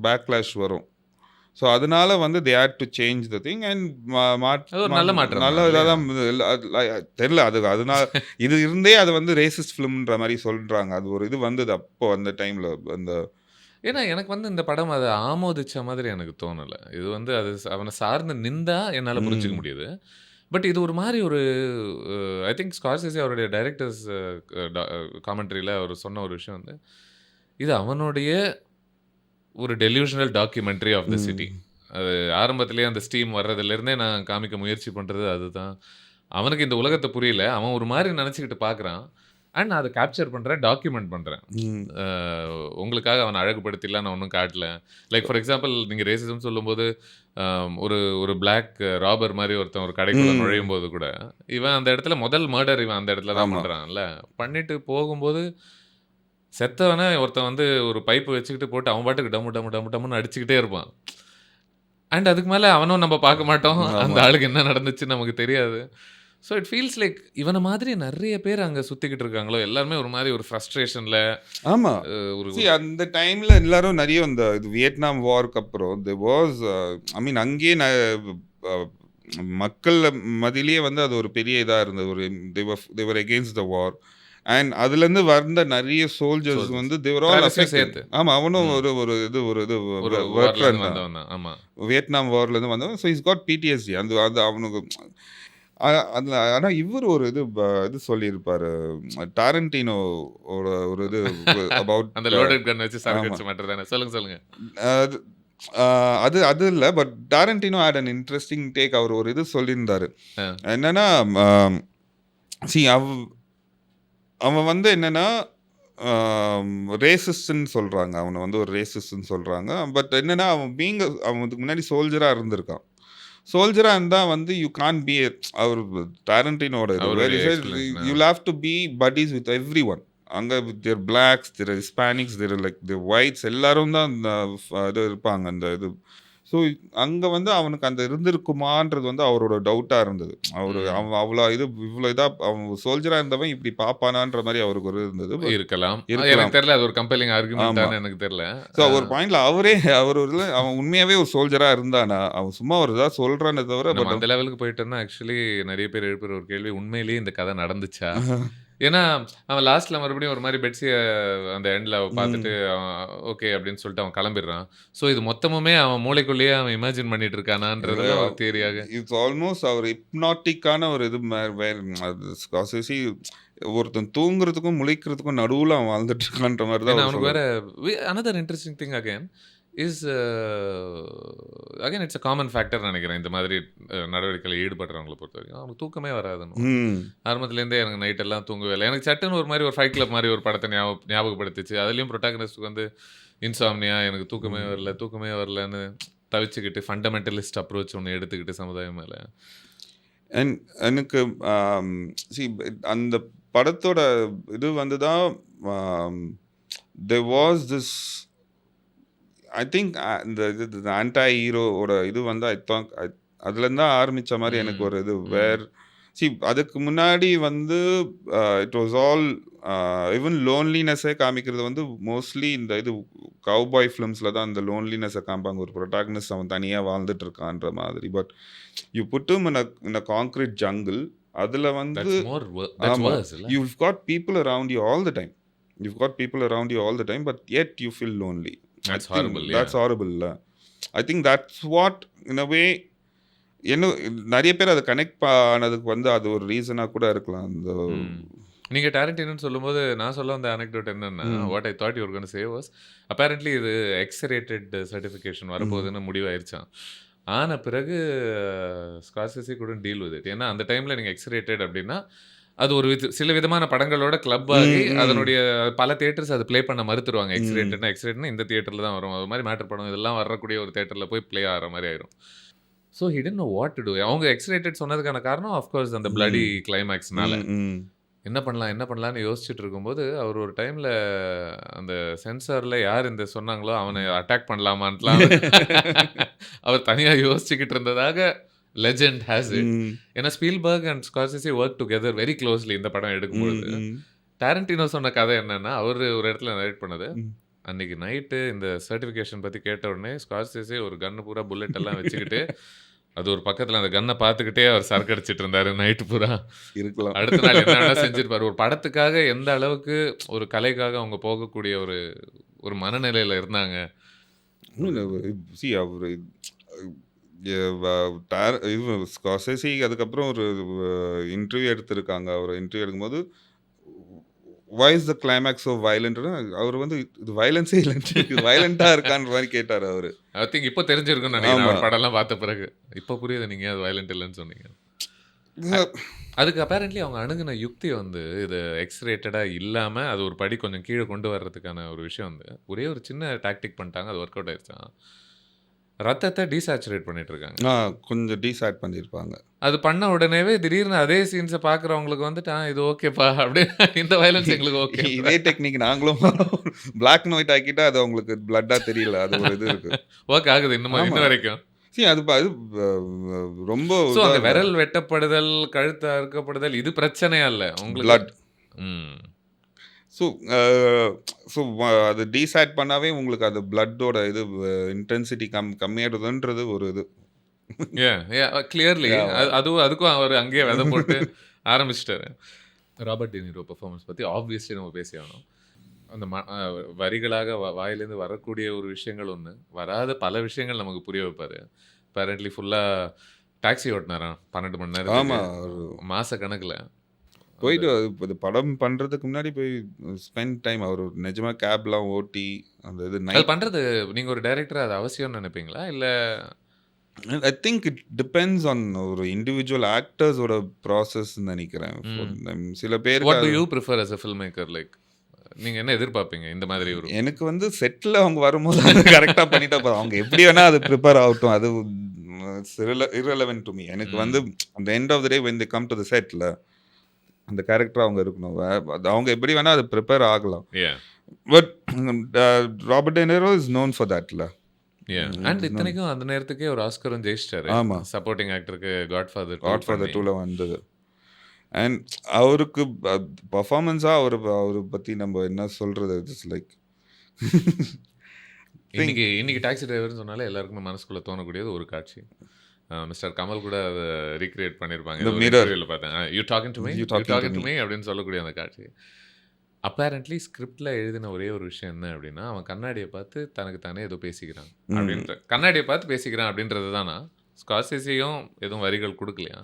பேக்லாஷ் வரும். ஸோ அதனால வந்து they had to change the thing and நல்ல மாற்றம் நல்ல இதாக தான் தெரில. அதனால இது இருந்தே அது வந்து ரேசிஸ்ட் ஃபிலிம்ன்ற மாதிரி சொல்கிறாங்க. அது ஒரு இது வந்தது அப்போ அந்த டைமில் அந்த ஏன்னா எனக்கு வந்து இந்த படம் அதை ஆமோதிச்ச மாதிரி எனக்கு தோணலை. இது வந்து அது அவனை சார்ந்து நின்றா என்னால் புரிஞ்சிக்க முடியுது. பட் இது ஒரு மாதிரி ஒரு ஐ திங்க் ஸ்கார்செஸி அவருடைய டைரக்டர்ஸ் காமெண்ட்ரியில் அவர் சொன்ன ஒரு விஷயம் வந்து இது அவனுடைய ஒரு delusional documentary of the city. அது ஆரம்பத்திலேயே அந்த ஸ்டீம் வர்றதுலேருந்தே நான் காமிக்க முயற்சி பண்ணுறது அதுதான். அவனுக்கு இந்த உலகத்தை புரியல, அவன் ஒரு மாதிரி நினச்சிக்கிட்டு பார்க்குறான். அண்ட் நான் அதை கேப்சர் பண்ணுறேன், டாக்குமெண்ட் பண்ணுறேன். உங்களுக்காக அவனை அழகுபடுத்திலாம் நான் ஒன்றும் காட்டல. லைக் ஃபார் எக்ஸாம்பிள் நீங்கள் ரேசிசம் சொல்லும்போது ஒரு ஒரு பிளாக் ராபர் மாதிரி ஒருத்தன் ஒரு கடைக்குள்ள நுழையும் போது கூட இவன் அந்த இடத்துல முதல் மர்டர் இவன் அந்த இடத்துல தான் பண்ணுறான்ல. பண்ணிட்டு போகும்போது செத்தவனை ஒருத்தன் வந்து ஒரு பைப்பு வச்சுக்கிட்டு போட்டு அவன் பாட்டுக்கு டம்மு டம்மு டம்மு டம்முன்னு அடிச்சுக்கிட்டே இருப்பான். அண்ட் அதுக்கு மேலே அவனும் நம்ம பார்க்க மாட்டோம், அந்த ஆளுக்கு என்ன நடந்துச்சு நமக்கு தெரியாது. ஸோ இட் ஃபீல்ஸ் லைக் இவன மாதிரி நெறைய பேர் அங்க சுத்திக்கிட்டு இருக்காங்களோ, எல்லாருமே ஒரு மாரி ஒரு ஃப்ரஸ்ட்ரேஷன்ல ஆமா. ஒரு அந்த டைம்ல எல்லாரும் நெறைய இந்த இது வியட்நாம் வார்க்கு அப்புறம் there was ஐ மீன் அங்கேயே அ மக்கள் மத்தியிலேயே வந்து அது ஒரு பெரிய இதா இருந்தது. ஒரு they were against the war. And அதுலேருந்து வந்த நிறைய சோல்ஜர்ஸ் சோல்ஜர்ஸ். வந்து they were all டிராவிஸையும் affected. சேர்த்து. ஆமா, அவனும் ம். ஒரு ஒரு வெட்டரன் வார்லேருந்து தான். வந்தவன் தான். ஆமா. வியட்நாம் வார்லேருந்து வந்தவன். So is got PTSD. அந்த அது அவனுக்கு அதில் ஆனால் இவர் ஒரு இது சொல்லியிருப்பாரு. டாரண்டினோ ஒரு இது அபவுட் அந்த லோடட் கன் வச்சு சரக்கு ஆமா. அடிச்ச மேட்டர் தானே. சொல்லுங்க. அது அது அது இல்லை. But Tarantino had an interesting take. அவர் ஒரு இது சொல்லியிருந்தாரு. ஆ. என்னன்னா அவன் வந்து என்னன்னா ரேசிஸ்ட்னு சொல்கிறாங்க. அவனை வந்து ஒரு ரேசிஸ்ட்னு சொல்கிறாங்க. பட் என்னன்னா அவன் இதுக்கு முன்னாடி சோல்ஜராக இருந்திருக்கான். சோல்ஜராக இருந்தால் வந்து யூ கான் பி அவர் டாரண்டினோட அவருடைய explanation. You have to be buddies with every one. அங்கே there blacks, there Hispanics, there like the whites எல்லாரும் தான் அந்த இது இருப்பாங்க. அந்த இது ஸோ அங்கே வந்து அவனுக்கு அந்த இருந்திருக்குமான்றது வந்து அவரோட டவுட்டாக இருந்தது. அவன் அவ்வளோ இவ்வளோ இதாக அவன் சோல்ஜராக இருந்தவன் இப்படி பார்ப்பானான்ற மாதிரி அவருக்கு ஒரு இருந்தது. இருக்கலாம். இருக்கலாம். எனக்கு தெரியல. அது ஒரு கம்பெல்லிங் ஆமா. ஆர்குமெண்ட்டான்னு எனக்கு தெரியல. ஸோ ஒரு பாயிண்ட்ல அவர் ஒரு இதுல அவன் உண்மையாவே ஒரு சோல்ஜரா இருந்தானா? அவன் சும்மா ஒரு இதாக சொல்றானே தவிர நம்ம அந்த லெவலுக்கு போயிட்டோம்னா ஆக்சுவலி நிறைய பேர் எழுப்புற ஒரு கேள்வி, உண்மையிலேயே இந்த கதை நடந்துச்சா? ஏன்னா அவன் லாஸ்ட்ல மறுபடியும் ஒரு மாதிரி பெட்ஸிய அந்த எண்ட்ல பார்த்துட்டு ஓகே அப்படின்னு சொல்லிட்டு அவன் கிளம்பிடுறான். ஸோ இது மொத்தமுமே அவன் மூளைக்குள்ளேயே அவன் இமேஜின் பண்ணிட்டு இருக்கானான்றது ஒரு தியரியாக. இட்ஸ் ஆல்மோஸ்ட் அவர் ஹிப்னாட்டிக்கான ஒரு இது ஸ்கார்செஸி ஒருத்தன் தூங்குறதுக்கும் முழிக்கிறதுக்கும் நடுவுல அவன் வாழ்ந்துட்டு இருக்கான்ற மாதிரி தான் ஏன்னா அவர் அவனுக்கு சொல்றாரு. வேற another interesting thing again is again it's a common factor நினைக்கிறேன். இந்த மாதிரி நடவடிக்கையில் ஈடுபடுறவங்களை பொறுத்த வரைக்கும் அவனுக்கு தூக்கமே வராதுன்னு. ம். ஆரம்பத்துலேருந்தே எனக்கு நைட் எல்லாம் தூங்கவே இல்லை. எனக்கு சட்டுன்னு ஒரு மாதிரி ஒரு ஃபைட் கிளப் மாதிரி ஒரு படத்தை ஞாபகப்படுத்துச்சு. அதுலேயும் ப்ரொட்டாகனிஸ்ட்டுக்கு வந்து இன்சாம்னியா, எனக்கு தூக்கமே வரலன்னு தவிச்சுக்கிட்டு ஃபண்டமெண்டலிஸ்ட் அப்ரோச் ஒன்று எடுத்துக்கிட்டு சமுதாயம் மேலே. அண்ட் எனக்கு அந்த படத்தோட இது வந்து தான் there was this I think இந்த இது ஆன்டை ஹீரோவோட இது வந்து அதுலேருந்து தான் ஆரம்பித்த மாதிரி எனக்கு ஒரு இது அதுக்கு முன்னாடி வந்து இட் வாஸ் ஆல் ஈவன் லோன்லினஸே காமிக்கிறது வந்து மோஸ்ட்லி இந்த இது கவுபாய் ஃபிலிம்ஸில் தான் அந்த லோன்லினஸை காமிப்பாங்க. ஒரு ப்ரொட்டாகனிஸ்ட் அவன் தனியாக வாழ்ந்துட்டு இருக்கான்ற மாதிரி. But you put him in a concrete jungle. அதில் வந்து you've got people around you all the time. You've got people around you all the time, but yet you feel lonely. That's horrible. That's horrible. I think that's what in a way என்ன நிறைய பேர் அதை connect ஆனதுக்கு வந்து அது ஒரு ரீசனாக கூட இருக்கலாம். அந்த நீங்க டாரண்டினோன்னு சொல்லும்போது நான் சொல்ல வந்த anecdote என்னன்னா, what I thought you were going to say was apparently இது X-rated certification வரப்போகுதுன்னு முடிவாயிருச்சான். ஆன பிறகு Scorsese couldn't deal with it. ஏன்னா அந்த டைம்ல நீங்க X-rated அப்படின்னா அது ஒரு சில விதமான படங்களோட கிளப் ஆகி அதனுடைய பல தியேட்டர்ஸ் அது ப்ளே பண்ண மறுத்துருவாங்க. எக்ஸ்ரேட்னா இந்த தியேட்டரில் தான் வரும். அது மாதிரி மேட்டர் படம் இதெல்லாம் வரக்கூடிய ஒரு தியேட்டரில் போய் ப்ளே ஆகிற மாதிரி ஆயிரும். So he didn't know what to do. அவங்க எக்ஸ்ரேட்டட் சொன்னதுக்கான காரணம் ஆஃப்கோர்ஸ் அந்த பிளடி கிளைமேக்ஸ்னால. என்ன பண்ணலான்னு யோசிச்சுட்டு இருக்கும்போது அவர் ஒரு டைமில் அந்த சென்சாரில் யார் இந்த சொன்னாங்களோ அவனை அட்டாக் பண்ணலாமான்லாம் அவர் தனியாக யோசிச்சுக்கிட்டு இருந்ததாக legend has it. ஏன்னா Spielberg and Scorsese work together very closely இந்த படம் எடுக்கும்பொழுது. டாரண்டினோ சொன்ன கதை என்னன்னா, அவர் ஒரு இடத்துல நரேட் பண்ணது, அன்னைக்கு நைட்டு இந்த சர்டிஃபிகேஷன் பற்றி கேட்ட உடனே ஸ்கார்செஸி ஒரு கன்னு பூரா புல்லட் எல்லாம் வச்சுக்கிட்டு அது ஒரு பக்கத்தில் அந்த கன்னை பார்த்துக்கிட்டே அவர் சரக்கு அடிச்சிட்டு இருந்தாரு நைட்டு பூரா. இருக்கலாம். அடுத்த நாள் என்ன வேணா செஞ்சிருப்பாரு. ஒரு படத்துக்காக எந்த அளவுக்கு ஒரு கலைக்காக அவங்க போகக்கூடிய ஒரு மனநிலையில் இருந்தாங்க. ஸ்கார்செஸி அதுக்கப்புறம் ஒரு இன்டர்வியூ எடுத்திருக்காங்க. அவர் இன்டர்வியூ எடுக்கும்போது why is the climax so violent? அவர் வந்து இது வயலன்ஸே இல்லைன்னு வயலண்டாக இருக்கான்ற மாதிரி கேட்டார் அவர். ஐ திங்க் இப்போ தெரிஞ்சிருக்குன்னு நினைக்கிறேன் படம்லாம் பார்த்த பிறகு. இப்போ புரியுது நீங்கள் அது வயலண்ட் இல்லைன்னு சொன்னீங்க. அதுக்கு அப்பேரண்ட்லி அவங்க அணுகுன யுக்தி வந்து இது எக்ஸ்ரேட்டடாக இல்லாமல் அது ஒரு படி கொஞ்சம் கீழே கொண்டு வர்றதுக்கான ஒரு விஷயம் வந்து ஒரே ஒரு சின்ன டாக்டிக் பண்ணிட்டாங்க. அது ஒர்க் அவுட் ஆயிடுச்சான். ரத்தத்தை டீசாச்சுரேட் பண்ணிட்டு இருக்காங்க. கொஞ்சம் டீசாட் பண்ணியிருப்பாங்க. அது பண்ண உடனேவே திடீர்னு அதே சீன்ஸை பார்க்குறவங்களுக்கு வந்துட்டு இது ஓகேப்பா அப்படின்னு இந்த வயலன்ஸ் எங்களுக்கு ஓகே. இதே டெக்னிக் நாங்களும் பிளாக் அண்ட் ஒயிட் ஆக்கிட்டா அது அவங்களுக்கு பிளட்டாக தெரியல. அது ஒரு இது இருக்கு. ஓகே ஆகுது இன்னும் வரைக்கும். அது அது ரொம்ப ஸோ அங்க விரல் வெட்டப்படுதல், கழுத்து அறுக்கப்படுதல் இது பிரச்சனையா இல்ல உங்களுக்கு? பிளட். ம். ஸோ ஸோ அது டீசேட் பண்ணாவே உங்களுக்கு அது பிளட்டோட இது இன்டென்சிட்டி கம்மியாடுதுன்றது ஒரு இது. கிளியர்லி அதுக்கும் அவர் அங்கேயே விதை போட்டு ஆரம்பிச்சிட்டாரு. ராபர்ட் டினிரோ பெர்ஃபார்மன்ஸ் பற்றி ஆப்வியஸ்லி நம்ம பேசி ஆகணும். அந்த வரிகளாக வாயிலேருந்து வரக்கூடிய ஒரு விஷயங்கள் ஒன்று, வராத பல விஷயங்கள் நமக்கு புரிய வைப்பார். பேரண்ட்லி ஃபுல்லாக டாக்ஸி ஓட்டினாராம் 12 மணி நேரம். ஆமாம், மாத கணக்கில் போயிட்டு இது படம் பண்ணுறதுக்கு முன்னாடி போய் ஸ்பெண்ட் டைம் அவர் நிஜமாக கேப்லாம் ஓட்டி அந்த இது அது பண்ணுறது. நீங்கள் ஒரு டைரக்டர் அது அவசியம்னு நினைப்பீங்களா? இல்லை I think it depends on ஒரு இண்டிவிஜுவல் ஆக்டர்ஸோட ப்ராசஸ்ன்னு நினைக்கிறேன். சில பேர் what do you prefer as a filmmaker? Like நீங்கள் என்ன எதிர்பார்ப்பீங்க இந்த மாதிரி ஒரு? எனக்கு வந்து செட்டில் அவங்க வரும்போது அது கரெக்டாக பண்ணிட்டா போதும். அவங்க எப்படி வேணால் அது ப்ரிப்பேர் ஆகட்டும், அது irrelevant to me. எனக்கு வந்து அந்த end of the day when they come to the setல அந்த கேரக்டர் அவங்க இருக்கணும். அவங்க எப்படி வேணால் அது ப்ரிப்பேர் ஆகலாம். பட் ராபர்ட் டெ நிரோ இஸ் நோன் ஃபார் தட்ல. அண்ட் இத்தனைக்கும் அந்த நேரத்துக்கே ஒரு ஆஸ்கரும் ஜெயிச்சிட்டாரு. ஆமாம், சப்போர்ட்டிங் ஆக்டருக்கு காட்ஃபாதர் 2ல வந்தது. அண்ட் அவருக்கு பர்ஃபார்மன்ஸாக அவரை பற்றி நம்ம என்ன சொல்கிறது, இட்ஸ் லைக் இன்னைக்கு டாக்ஸி டிரைவர்னு சொன்னாலே எல்லாருக்குமே மனசுக்குள்ளே தோணக்கூடியது ஒரு காட்சி. மிஸ்டர் கமல் கூட அதை ரீக்ரியேட் பண்ணியிருப்பாங்க. பார்த்தேன் யூ டாக்கிங் டு மீ அப்படின்னு சொல்லக்கூடிய அந்த காட்சி. அப்பேரண்ட்லி ஸ்கிரிப்டில் எழுதின ஒரே ஒரு விஷயம் என்ன அப்படின்னா, அவன் கண்ணாடியை பார்த்து தனக்கு தானே ஏதோ பேசிக்கிறான் கண்ணாடியை பார்த்து பேசிக்கிறான் அப்படின்றது தானா. ஸ்கார்செஸியும் எதுவும் வரிகள் கொடுக்கலையா.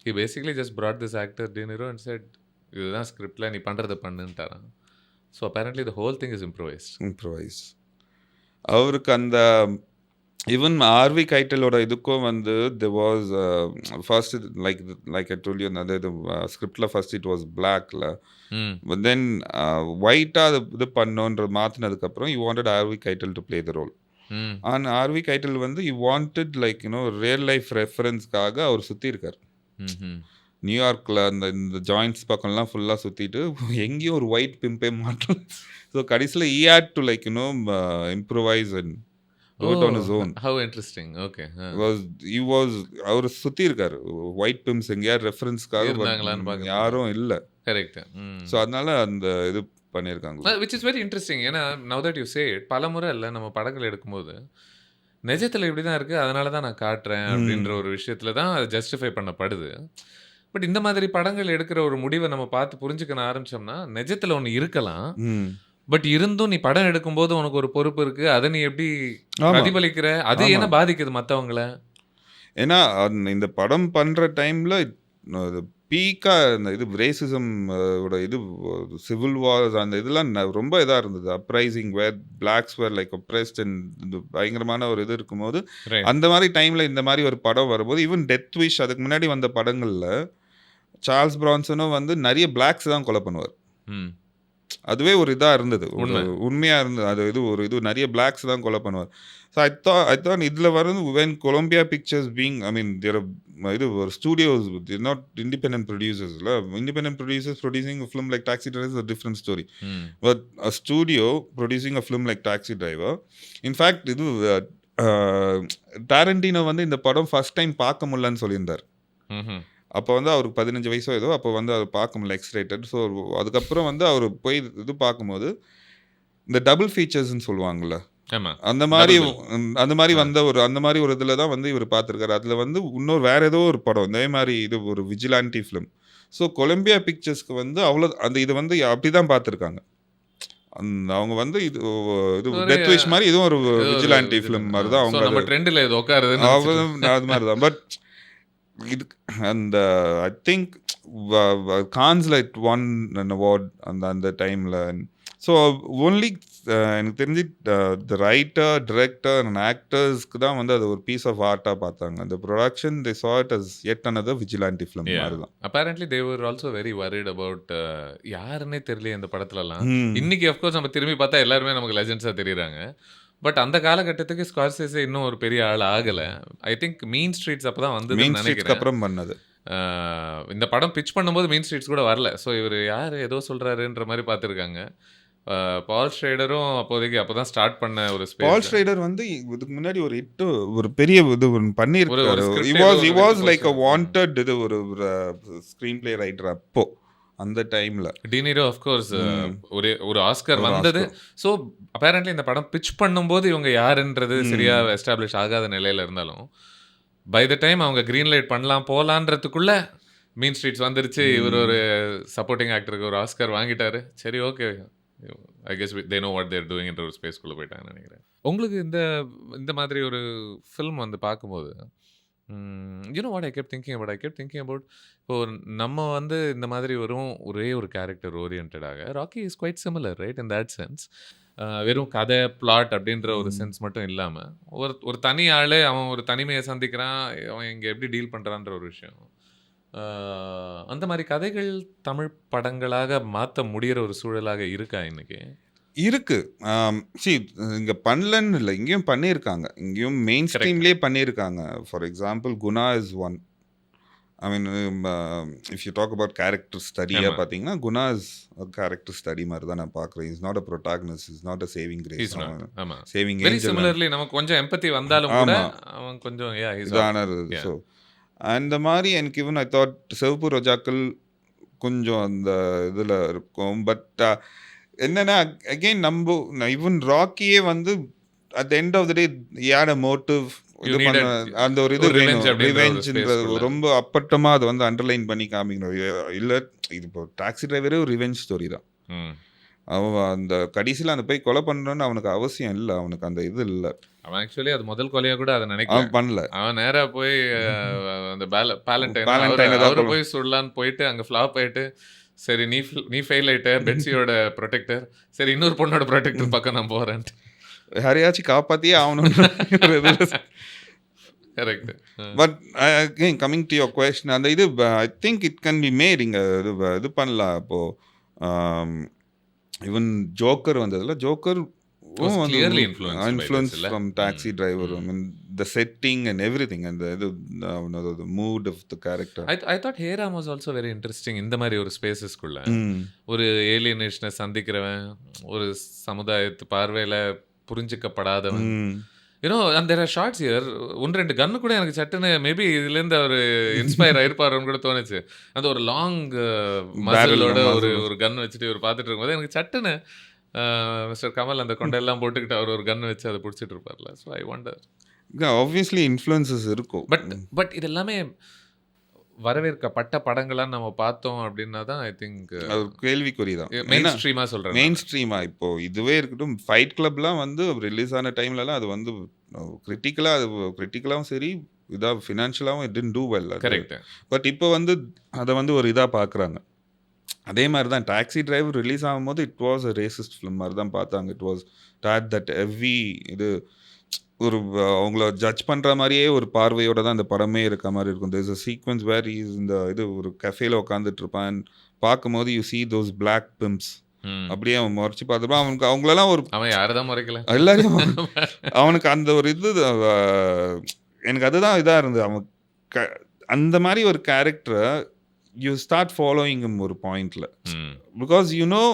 He basically just brought this actor De Niro and said, இதுதான் ஸ்கிரிப்டில் நீ பண்ணுறதை பண்ணுன்ட்டாரான். So apparently the whole thing is improvised. அவருக்கு அந்த ஈவன் ஆர்வி கைட்டலோட இதுக்கும் வந்து there was first like I told you another ஸ்கிரிப்டில் ஃபர்ஸ்ட் இட் வாஸ் பிளாக்ல, பட் தென் ஒயிட்டாக இது பண்ணோன்ற மாற்றினதுக்கப்புறம் you wanted Harvey Keitel to play the role. ஆனால் ஆர்வி கைட்டல் வந்து you wanted like real life ரெஃபரன்ஸ்க்காக அவர் சுற்றி இருக்கார். நியூயார்க்கில் இந்த ஜாயிண்ட்ஸ் பக்கம்லாம் ஃபுல்லாக சுற்றிட்டு எங்கேயும் ஒரு ஒயிட் பிம்பே மாட்டோம். ஸோ கடைசியில் he had to like improvise and do it on his own. How interesting. Okay. அவர் சுற்றி இருக்காரு ஒயிட் பிம்ஸ் எங்கேயாவது ரெஃபரன்ஸ்க்காக யாரும் இல்லை. கரெக்ட். ஸோ அதனால அந்த இது பண்ணியிருக்காங்க. Which is very interesting. ஏன்னா now that you say it, பல முறை இல்லை நம்ம படங்கள் எடுக்கும்போது நிஜத்தில் இப்படி தான் இருக்குது, அதனால தான் நான் காட்டுறேன் அப்படின்ற ஒரு விஷயத்தில் தான் அது ஜஸ்டிஃபை பண்ணப்படுது. பட் இந்த மாதிரி படங்கள் எடுக்கிற ஒரு முடிவை நம்ம பார்த்து புரிஞ்சுக்க ஆரம்பிச்சோம்னா, நிஜத்தில் ஒன்று இருக்கலாம், பட் இருந்தும் நீ படம் எடுக்கும்போது உனக்கு ஒரு பொறுப்பு இருக்குது, அதை நீ எப்படி பிரதிபலிக்கிற, அது என்ன பாதிக்குது மற்றவங்கள. ஏன்னா இந்த படம் பண்ணுற டைமில் பீக்காக இந்த இது ரேசிசம் இது சிவில் வார்ஸ் அந்த இதெல்லாம் ரொம்ப இதாக இருந்தது. Uprising where blacks were like uprised and பயங்கரமான ஒரு இது இருக்கும்போது அந்த மாதிரி டைமில் இந்த மாதிரி ஒரு படம் வரும்போது, ஈவன் டெத் விஷ் அதுக்கு முன்னாடி வந்த படங்களில் சார்ல்ஸ் பிரான்சனும் வந்து நிறைய பிளாக்ஸ் தான் கொலை பண்ணுவார். அதுவே ஒரு இதாக இருந்தது, உண்மையாக இருந்தது. அது இது நிறைய பிளாக்ஸ் தான் கொலை பண்ணுவார். ஸோ ஐ தாட் இதில் வந்து வென் கொலம்பியா பிக்சர்ஸ் பீங் இது ஒரு ஸ்டூடியோஸ் நாட் இண்டிபெண்டன்ட் ப்ரொடியூசர்ஸ்ல, independent producers producing a film like Taxi Driver is a different story. But a studio producing a film like Taxi Driver, in fact இது Tarantino வந்து இந்த படம் first time பார்க்க முடியலன்னு சொல்லியிருந்தார். அப்போ வந்து அவருக்கு 15 வயசோ ஏதோ, அப்போ வந்து அவர் பார்க்க முடியல எக்ஸ்ரேட்டட். ஸோ அதுக்கப்புறம் வந்து அவர் போய் இது பார்க்கும்போது இந்த டபுள் ஃபீச்சர்ஸ்ன்னு சொல்லுவாங்கள்ல, அந்த மாதிரி வந்த அந்த மாதிரி ஒரு இதில் தான் வந்து இவர் பார்த்துருக்காரு. அதில் வந்து இன்னொரு வேற ஏதோ ஒரு படம் இதே மாதிரி இது ஒரு விஜிலாண்டி ஃபிலிம். ஸோ கொலம்பியா பிக்சர்ஸ்க்கு வந்து அவ்வளோ அந்த இது வந்து அப்படி தான் பார்த்துருக்காங்க. அவங்க வந்து இது டெத் விஷ் மாதிரி இதுவும் ஒரு விஜிலாண்டி ஃபிலிம் மாதிரி தான் அவங்க ட்ரெண்டில் இது உட்காருது அது மாதிரி தான். பட் இது அந்த ஐ திங்க் கான்ஸ்ல இட் ஒன் அன் அவார்ட் அந்த டைமில். ஸோ ஒன்லி எனக்கு தெரிஞ்சு த ரைட்டர், டிரெக்டர் அண்ட் ஆக்டர்ஸ்க்கு தான் வந்து அது ஒரு பீஸ் ஆஃப் ஆர்ட்டாக பார்த்தாங்க. அந்த production they saw it as yet another vigilante film மாதிரி தான். apparently they were also very worried about யாருன்னே தெரியல இந்த படத்துலலாம். இன்னைக்கு அஃப்கோர்ஸ் நம்ம திரும்பி பார்த்தா எல்லாருமே நமக்கு லெஜெண்ட்ஸாக தெரியுறாங்க. பட் அந்த காலகட்டத்துக்கு ஸ்கார்செஸே இன்னும் ஒரு பெரிய ஆள் ஆகலை. ஐ திங்க் மீன் ஸ்ட்ரீட்ஸ் அப்போ தான் வந்து நினைக்கிறேன் அப்புறம் பண்ணது. இந்த படம் பிச் பண்ணும்போது மீன் ஸ்ட்ரீட்ஸ் கூட வரல. ஸோ இவர் யார் ஏதோ சொல்கிறாருன்ற மாதிரி பார்த்துருக்காங்க. பால் ஷ்ரைடரும் அப்போதைக்கு அப்பதான் ஸ்டார்ட் பண்ண ஒரு பால் ஸ்பேஸ். ஸ்ட்ரைடர் வந்து இதுக்கு முன்னாடி ஒரு ஹிட் ஒரு பெரிய இது ஒண்ணு பண்ணியிருக்காரு. script he ஏதோ was he ஒரு was இது like a போச்சு. wanted இது ஒரு ஸ்க்ரீன் பிளே ரைட்டர் அப்போ அந்த டைம்ல. டினிரோ ஆஃப்கோர்ஸ் ஒரு ஆஸ்கர் ஒரு வந்தது. Oscar. ஸோ அப்பேரண்ட்லி இந்த படம் பிச் பண்ணும்போது இவங்க யாருன்றது சரியா எஸ்டாப்ளிஷ் ஆகாத நிலையில இருந்தாலும் பை த டைம் அவங்க கிரீன் லைட் பண்ணலாம் போலான்றதுக்குள்ள மீன் ஸ்ட்ரீட்ஸ் வந்துருச்சு. இவர் ஒரு சப்போர்ட்டிங் ஆக்டருக்கு ஒரு ஆஸ்கர் வாங்கிட்டாரு. சரி okay, I guess they know what they're டூயிங்ன்ற ஒரு ஸ்பேஸ்க்குள்ளே போயிட்டாங்கன்னு நினைக்கிறேன். உங்களுக்கு இந்த மாதிரி ஒரு ஃபில்ம் வந்து பார்க்கும்போது you know what I kept thinking about இப்போ நம்ம வந்து இந்த மாதிரி ஒரே ஒரு கேரக்டர் ஓரியன்டாக Rocky is quite similar right in that sense. வெறும் கதை பிளாட் அப்படின்ற ஒரு சென்ஸ் மட்டும் இல்லாமல் ஒரு தனி ஆள் அவன் ஒரு தனிமையை சந்திக்கிறான், அவன் இங்கே எப்படி டீல் பண்ணுறான்ற ஒரு விஷயம். அந்த மாதிரி கதைகள் தமிழ் படங்களாக மாற்ற முடிகிற ஒரு சூழலாக இருக்கா இன்னைக்கு? இருக்கு. இங்க பண்ணலன்னு இல்லை, இங்கேயும் பண்ணியிருக்காங்க. இங்கேயும் மெயின் ஸ்ட்ரீம்லேயே பண்ணியிருக்காங்க. For example Guna is one. I mean if you talk about character ஸ்டடியாக பார்த்தீங்கன்னா குணா இஸ் கேரக்டர் ஸ்டடி மாதிரி தான் நான் பார்க்குறேன். Is not a protagonist, is not a saving grace, saving very similarly நமக்கு கொஞ்சம் எம்பத்தி வந்தாலும் கூட அவன் கொஞ்சம் இதான. ஸோ அந்த மாதிரி எனக்கு ஈவன் ஐ தாட் சிவப்பு ரோஜாக்கள் கொஞ்சம் அந்த இதில் இருக்கும். பட் என்னன்னா அகெயின் ஈவன் ராக்கியே வந்து at the end of the day yet a motive. இது பண்ண அந்த ஒரு இது ரிவெஞ்ச்ன்றது ரொம்ப அப்பட்டமாக அதை வந்து அண்டர்லைன் பண்ணி காமிக்கணும். இல்லை இது இப்போ டாக்ஸி டிரைவரே ஒரு ரிவெஞ்ச் ஸ்டோரி தான். அவன் அந்த கடைசியில் அந்த போய் கொலை பண்ணணும்னு அவனுக்கு அவசியம் இல்லை, அவனுக்கு அந்த இது இல்லை. அவன் ஆக்சுவலி அது முதல் கொலையா கூட அதை நினைக்கலாம் பண்ணல. அவன் நேரா போய் அந்த பாலண்டைன் போய் சொல்லலான்னு போயிட்டு அங்கே ஃப்ளாப் ஆயிட்டு சரி நீ ஃபெயில் ஆயிட்ட பெட்ஸியோட ப்ரொடெக்டர், சரி இன்னொரு பொண்ணோட ப்ரொடெக்டர் பக்கம் நான் போறேன், யாரையாச்சும் காப்பாத்தியே ஆகணும். Correct. But again coming to your question, அந்த இது I think it can be made. இங்கே இது பண்ணலாம். இப்போ ஈவன் ஜோக்கர் வந்ததில்ல, Joker influence from Taxi Driver. I mean the setting and everything and the mood of the character. I thought Hey Ram was also very interesting. இந்த மாதிரி ஒரு ஸ்பேசஸ்க்குள்ள ஒரு ஏலியனேஷனை சந்திக்கிறவன், ஒரு சமுதாயத்து பார்வையில புரிஞ்சிக்கப்படாதவன், you know and there are shots here. ஒன்று ரெண்டு கன்னு கூட எனக்கு சட்டுன்னு மேபி இதுலேருந்து அவர் இன்ஸ்பயர் ஆயிருப்பாருன்னு கூட தோணுச்சு. அந்த ஒரு லாங் மசிலோட ஒரு கன் வச்சுட்டு இவர் பார்த்துட்டு இருக்கும்போது எனக்கு சட்டுன்னு மிஸ்டர் கமல் அந்த கொண்டையெல்லாம் போட்டுக்கிட்டு அவர் ஒரு கன் வச்சு அதை பிடிச்சிட்டு இருப்பார்ல. So I wonder. Obviously influences இருக்கும். பட் இது எல்லாமே வரவேற்கப்பட்ட படங்களாக நம்ம பார்த்தோம் அப்படின்னா தான் ஐ திங்க் கேள்விக்குறி தான். மெயின் ஸ்ட்ரீமாக சொல்கிறேன். மெயின் ஸ்ட்ரீமாக இப்போ இதுவே இருக்கட்டும், ஃபைட் கிளப்லாம் வந்து ரிலீஸ் ஆன டைம்லலாம் அது வந்து கிரிட்டிக்கலாகவும் சரி, இதாக ஃபினான்ஷியலாகவும் it didn't do well. Correct. But இப்போ வந்து அதை வந்து ஒரு இதாக பார்க்குறாங்க. அதே மாதிரி தான் டாக்ஸி டிரைவர் ரிலீஸ் ஆகும்போது it was a racist film மாதிரி தான் பார்த்தாங்க. இட் வாஸ் தட் ஹெவி இது ஒரு அவங்கள ஜட்ஜ் பண்ணுற மாதிரியே ஒரு பார்வையோட தான் அந்த படமே இருக்க மாதிரி இருக்கும். There's a sequence where is இந்த இது ஒரு கஃபேல உட்காந்துட்டு இருப்பான், பார்க்கும்போது you see those black pimps. அப்படியே அவன் முறைச்சி பார்த்துருப்பான். அவனுக்கு அவங்களெல்லாம் ஒரு அவன் யாரை தான் முறைக்கல எல்லாரையும் அவனுக்கு அந்த ஒரு இது எனக்கு அதுதான் இதாக இருந்தது. அவன் அந்த மாதிரி ஒரு கேரக்டரை you start following him ஒரு பாயிண்ட்ல, because you know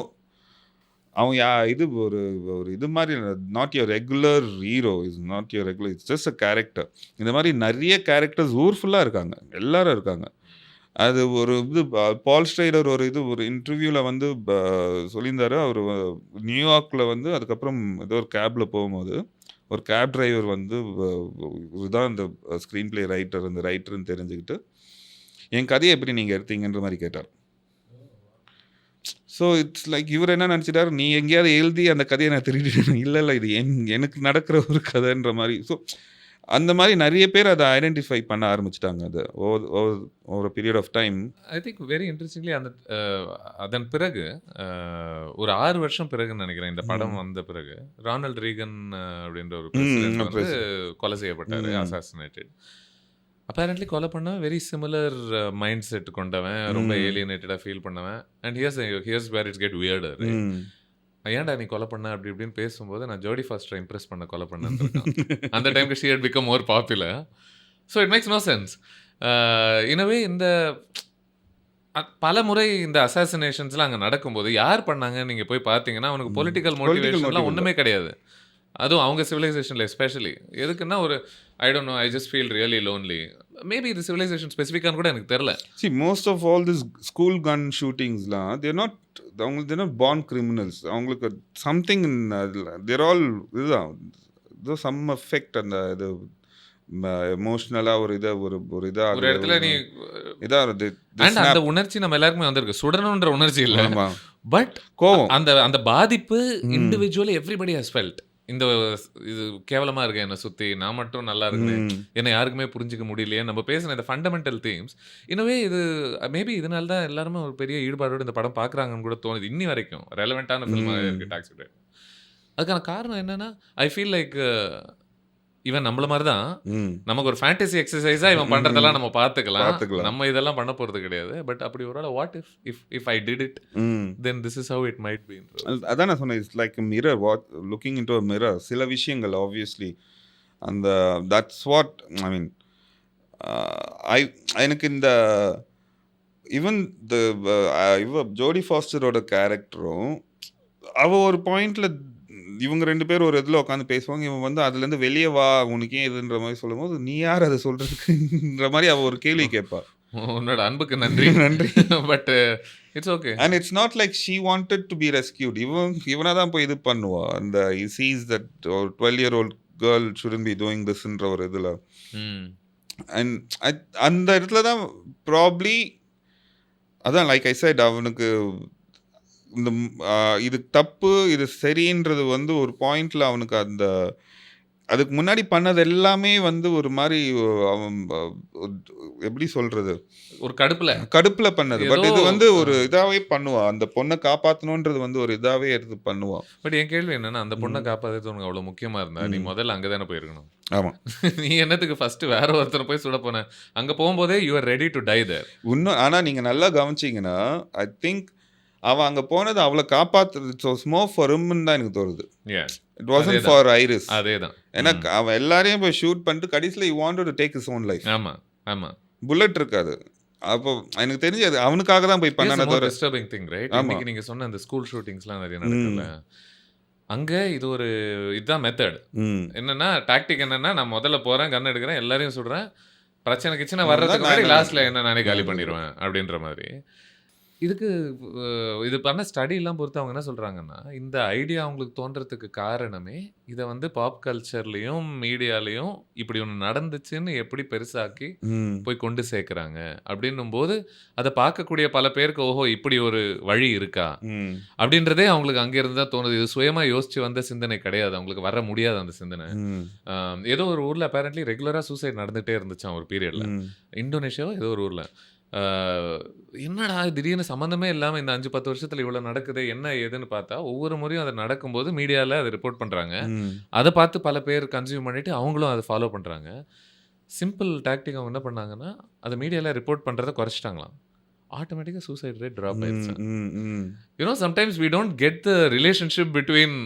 அவன் இது ஒரு இது மாதிரி not your regular hero, is not your regular, it's just a character. இந்த மாதிரி நிறைய கேரக்டர்ஸ் ஊர் ஃபுல்லாக இருக்காங்க, எல்லாரும் இருக்காங்க. அது ஒரு இது பால் ஸ்ட்ரைடர் ஒரு இன்டர்வியூவில் வந்து சொல்லியிருந்தாரு. அவர் நியூயார்க்கில் வந்து அதுக்கப்புறம் ஏதோ ஒரு கேபில் போகும்போது ஒரு கேப் டிரைவர் வந்து இதுதான் இந்த ஸ்க்ரீன் பிளே ரைட்டர், இந்த ரைட்டர்னு தெரிஞ்சுக்கிட்டு என் கதையை எப்படி நீங்கள் எடுத்தீங்கன்ற மாதிரி கேட்டார். ஸோ இட்ஸ் லைக் இவர் என்ன நினச்சிட்டார், நீ எங்கேயாவது எழுதி அந்த கதையை நான் திருடிட்டேன். இல்லை இது எனக்கு நடக்கிற ஒரு கதைன்ற மாதிரி. ஸோ அந்த மாதிரி நிறைய பேர் அதை ஐடென்டிஃபை பண்ண ஆரம்பிச்சிட்டாங்க அது ஒரு period of time. I think very interestingly அதன் பிறகு ஒரு 6 வருஷம் பிறகுன்னு நினைக்கிறேன் இந்த படம் வந்த பிறகு ரானல்ட் ரீகன் அப்படின்ற ஒரு பிரசிடென்ட் வந்து கொலை செய்யப்பட்டார், அசாசினேட்டட். அப்பேரண்ட்லி கொலை பண்ணவன் வெரி சிமிலர் மைண்ட் செட் கொண்டவன், ரொம்ப ஏலியனேட்டடாக ஃபீல் பண்ணவன். And here's where it's get weirder. ஏன்டா நீ கொலை பண்ண அப்படி இப்படின்னு பேசும்போது நான் ஜோடி ஃபாஸ்டரை இம்ப்ரெஸ் பண்ண கொலை பண்ணேன். அந்த டைமுக்கு she had become more popular. So it makes no sense. இனவே இந்த பல முறை இந்த அசாசினேஷன்ஸ்லாம் அங்க நடக்கும்போது, யார் பண்ணாங்கன்னு நீங்க போய் பார்த்தீங்கன்னா, அவனுக்கு பொலிட்டிக்கல் பொலிட்டிக்கல் மோட்டிவேஷன்லாம் மோட்டிவ் இல்ல. ஒண்ணுமே கிடையாது. அதுவும் அவங்க சிவிலைசேஷன்ல எஸ்பெஷலி. எதுக்குன்னா ஒரு I don't know, I just feel really lonely. Maybe இது சிவிலைசேஷன் ஸ்பெசிஃபிக்கான்னு கூட எனக்கு தெரியல. See, most of all this school gun shootings, they're not born criminals. அவங்களுக்கு something in they're all இதுதான் ஏதோ some effect அந்த இது எமோஷனலா ஒரு இதா ஒரு இடத்துல நீ இதா அண்ட் அந்த உணர்ச்சி நம்ம எல்லாருக்குமே வந்திருக்கு. சுடணுன்ற உணர்ச்சி இல்ல. ஆமா பட் கோவம். அந்த பாதிப்பு இண்டிவிஜுவலி எவ்ரிபடி ஹஸ் ஃபெல்ட். இந்த இது கேவலமா இருக்கு என்ன சுத்தி, நான் மட்டும் நல்லா இருக்கேன், என்ன யாருக்குமே புரிஞ்சுக்க முடியலையே, நம்ம பேசின இந்த ஃபண்டமெண்டல் தீம்ஸ் இன்னவே இது மேபி இதனால தான் எல்லாருமே ஒரு பெரிய ஈடுபாடோடு இந்த படம் பார்க்குறாங்கன்னு கூட தோணுது. இன்னி வரைக்கும் ரெலவெண்ட்டான ஃபில்மாக இருக்குது டாக்ஸி டிரைவர். அதுக்கான காரணம் என்னன்னா, ஐ ஃபீல் லைக் இவன் நம்மள மாதிரி தான், நமக்கு ஒரு ஃபேண்டசி எக்ஸசைஸா இவன் பண்றதெல்லாம் நம்ம பார்த்துக்கலாம். நம்ம இதெல்லாம் பண்ண போறது கிடையாது. பட் அப்படி ஒரு what if I did it, then this is how it might பீ. அதான் நான் சொன்னேன், it's like mirror, looking into a mirror. சில விஷயங்கள் ஆப்வியஸ்லி அந்த தட்ஸ் வாட் ஐ மீன். எனக்கு இந்த ஈவன் இவ ஜோடி ஃபாஸ்டரோட கேரக்டரும் அவ ஒரு பாயிண்ட்ல இவங்க 2 பேரும் ஒரு இதில் உட்காந்து பேசுவாங்க. இவன் வந்து அதுலேருந்து வெளியே வா, உனக்கே இதுன்ற மாதிரி சொல்லும்போது, நீ யார் அதை சொல்றதுக்குன்ற மாதிரி அவ ஒரு கேள்வி கேட்பா. உன்னோட அன்புக்கு நன்றி நன்றி. But it's okay. And it's not like she wanted to be rescued. இவனா தான் போய் இது பண்ணுவா. அந்த சீஸ் தட் ஒரு 12-year-old girl shouldn't be doing திஸ்ன்ற ஒரு இதில். அண்ட் அந்த இடத்துல தான் ப்ராப்ளி அதான் லைக் ஐ செட், அவனுக்கு இந்த இது தப்பு இது சரின்றது வந்து ஒரு பாயிண்ட்ல அவனுக்கு அந்த அதுக்கு முன்னாடி பண்ணது எல்லாமே வந்து ஒரு மாதிரி அவன் எப்படி சொல்றது, ஒரு கடுப்புல பண்ணது. பட் இது வந்து ஒரு இதாவே பண்ணுவா, அந்த பொண்ணை காப்பாற்றணுன்றது வந்து ஒரு இதாவே எடுத்து பண்ணுவா. பட் என் கேள்வி என்னன்னா, அந்த பொண்ணை காப்பாற்றுறது உனக்கு அவ்வளோ முக்கியமா இருந்தா நீ முதல்ல அங்கே தானே போயிருக்கணும். ஆமா, நீ என்னத்துக்கு ஃபர்ஸ்ட் வேற ஒருத்தனை போய் சுட போன? அங்க போகும்போதே you are ready to die there. இன்னும் ஆனா நீங்க நல்லா கவனிச்சீங்கன்னா, ஐ திங்க் அவன் அங்க போனது அவளை காப்பாத்துறது இட்ஸ் வாஸ் மோர் ஃபார் ஹிம்னு தான் எனக்கு தோணுது. It wasn't for Iris. அதேதான். ஏன்னா அவன் எல்லாரையும் போய் ஷூட் பண்ணிட்டு கடைசியில் he wanted to take his own life. ஆமா ஆமா, புல்லட் இருக்காது. அப்போ எனக்கு தெரிஞ்சு அது அவனுக்காக தான் போய் பண்ணானே தவிர. Disturbing thing right. இன்னைக்கு நீங்க சொன்ன அந்த ஸ்கூல் ஷூட்டிங்ஸ்லாம் நிறைய நடக்குதுல, அங்க இது ஒரு இதுதான் மெத்தட். என்னன்னா டாக்டிக் என்னன்னா, நான் முதல்ல போறேன், கன் எடுக்கிறேன், எல்லாரையும் சுடுறேன், பிரச்சனை கிச்சனை வர்றதுக்கு முன்னாடி லாஸ்ட்ல என்ன நானே காலி பண்ணிடுவேன் அப்படின்ற மாதிரி. இதுக்கு இது பண்ண ஸ்டடிலாம் பொறுத்து அவங்க என்ன சொல்கிறாங்கன்னா, இந்த ஐடியா அவங்களுக்கு தோன்றதுக்கு காரணமே இதை வந்து பாப் கல்ச்சர்லேயும் மீடியாலேயும் இப்படி ஒன்று நடந்துச்சுன்னு எப்படி பெருசாக்கி போய் கொண்டு சேர்க்குறாங்க அப்படின்னும் போது, அதை பார்க்கக்கூடிய பல பேருக்கு ஓஹோ இப்படி ஒரு வழி இருக்கா அப்படின்றதே அவங்களுக்கு அங்கேருந்து தான் தோணுது. இது சுயமாக யோசிச்சு வந்த சிந்தனை கிடையாது, அவங்களுக்கு வர முடியாது அந்த சிந்தனை. ஏதோ ஒரு ஊரில் அப்பேரண்ட்லி ரெகுலராக சூசைட் நடந்துகிட்டே இருந்துச்சான் ஒரு பீரியடில், இந்தோனேஷியாவோ ஏதோ ஒரு ஊரில். என்னடா திடீர்னு சம்மந்தமே இல்லாமல் இந்த 5-10 வருஷத்தில் இவ்வளோ நடக்குது என்ன ஏதுன்னு பார்த்தா, ஒவ்வொரு முறையும் அது நடக்கும்போது மீடியாவில் அதை ரிப்போர்ட் பண்ணுறாங்க. அதை பார்த்து பல பேர் கன்சியூம் பண்ணிட்டு அவங்களும் அதை ஃபாலோ பண்ணுறாங்க. சிம்பிள் டாக்டிக் அவங்க என்ன பண்ணாங்கன்னா, அதை மீடியாவில் ரிப்போர்ட் பண்ணுறதை குறைச்சிட்டாங்களாம். ஆட்டோமேட்டிக்காக சூசைட் ரேட் ட்ராப் ஆயிடுச்சு. You know sometimes we don't get the relationship between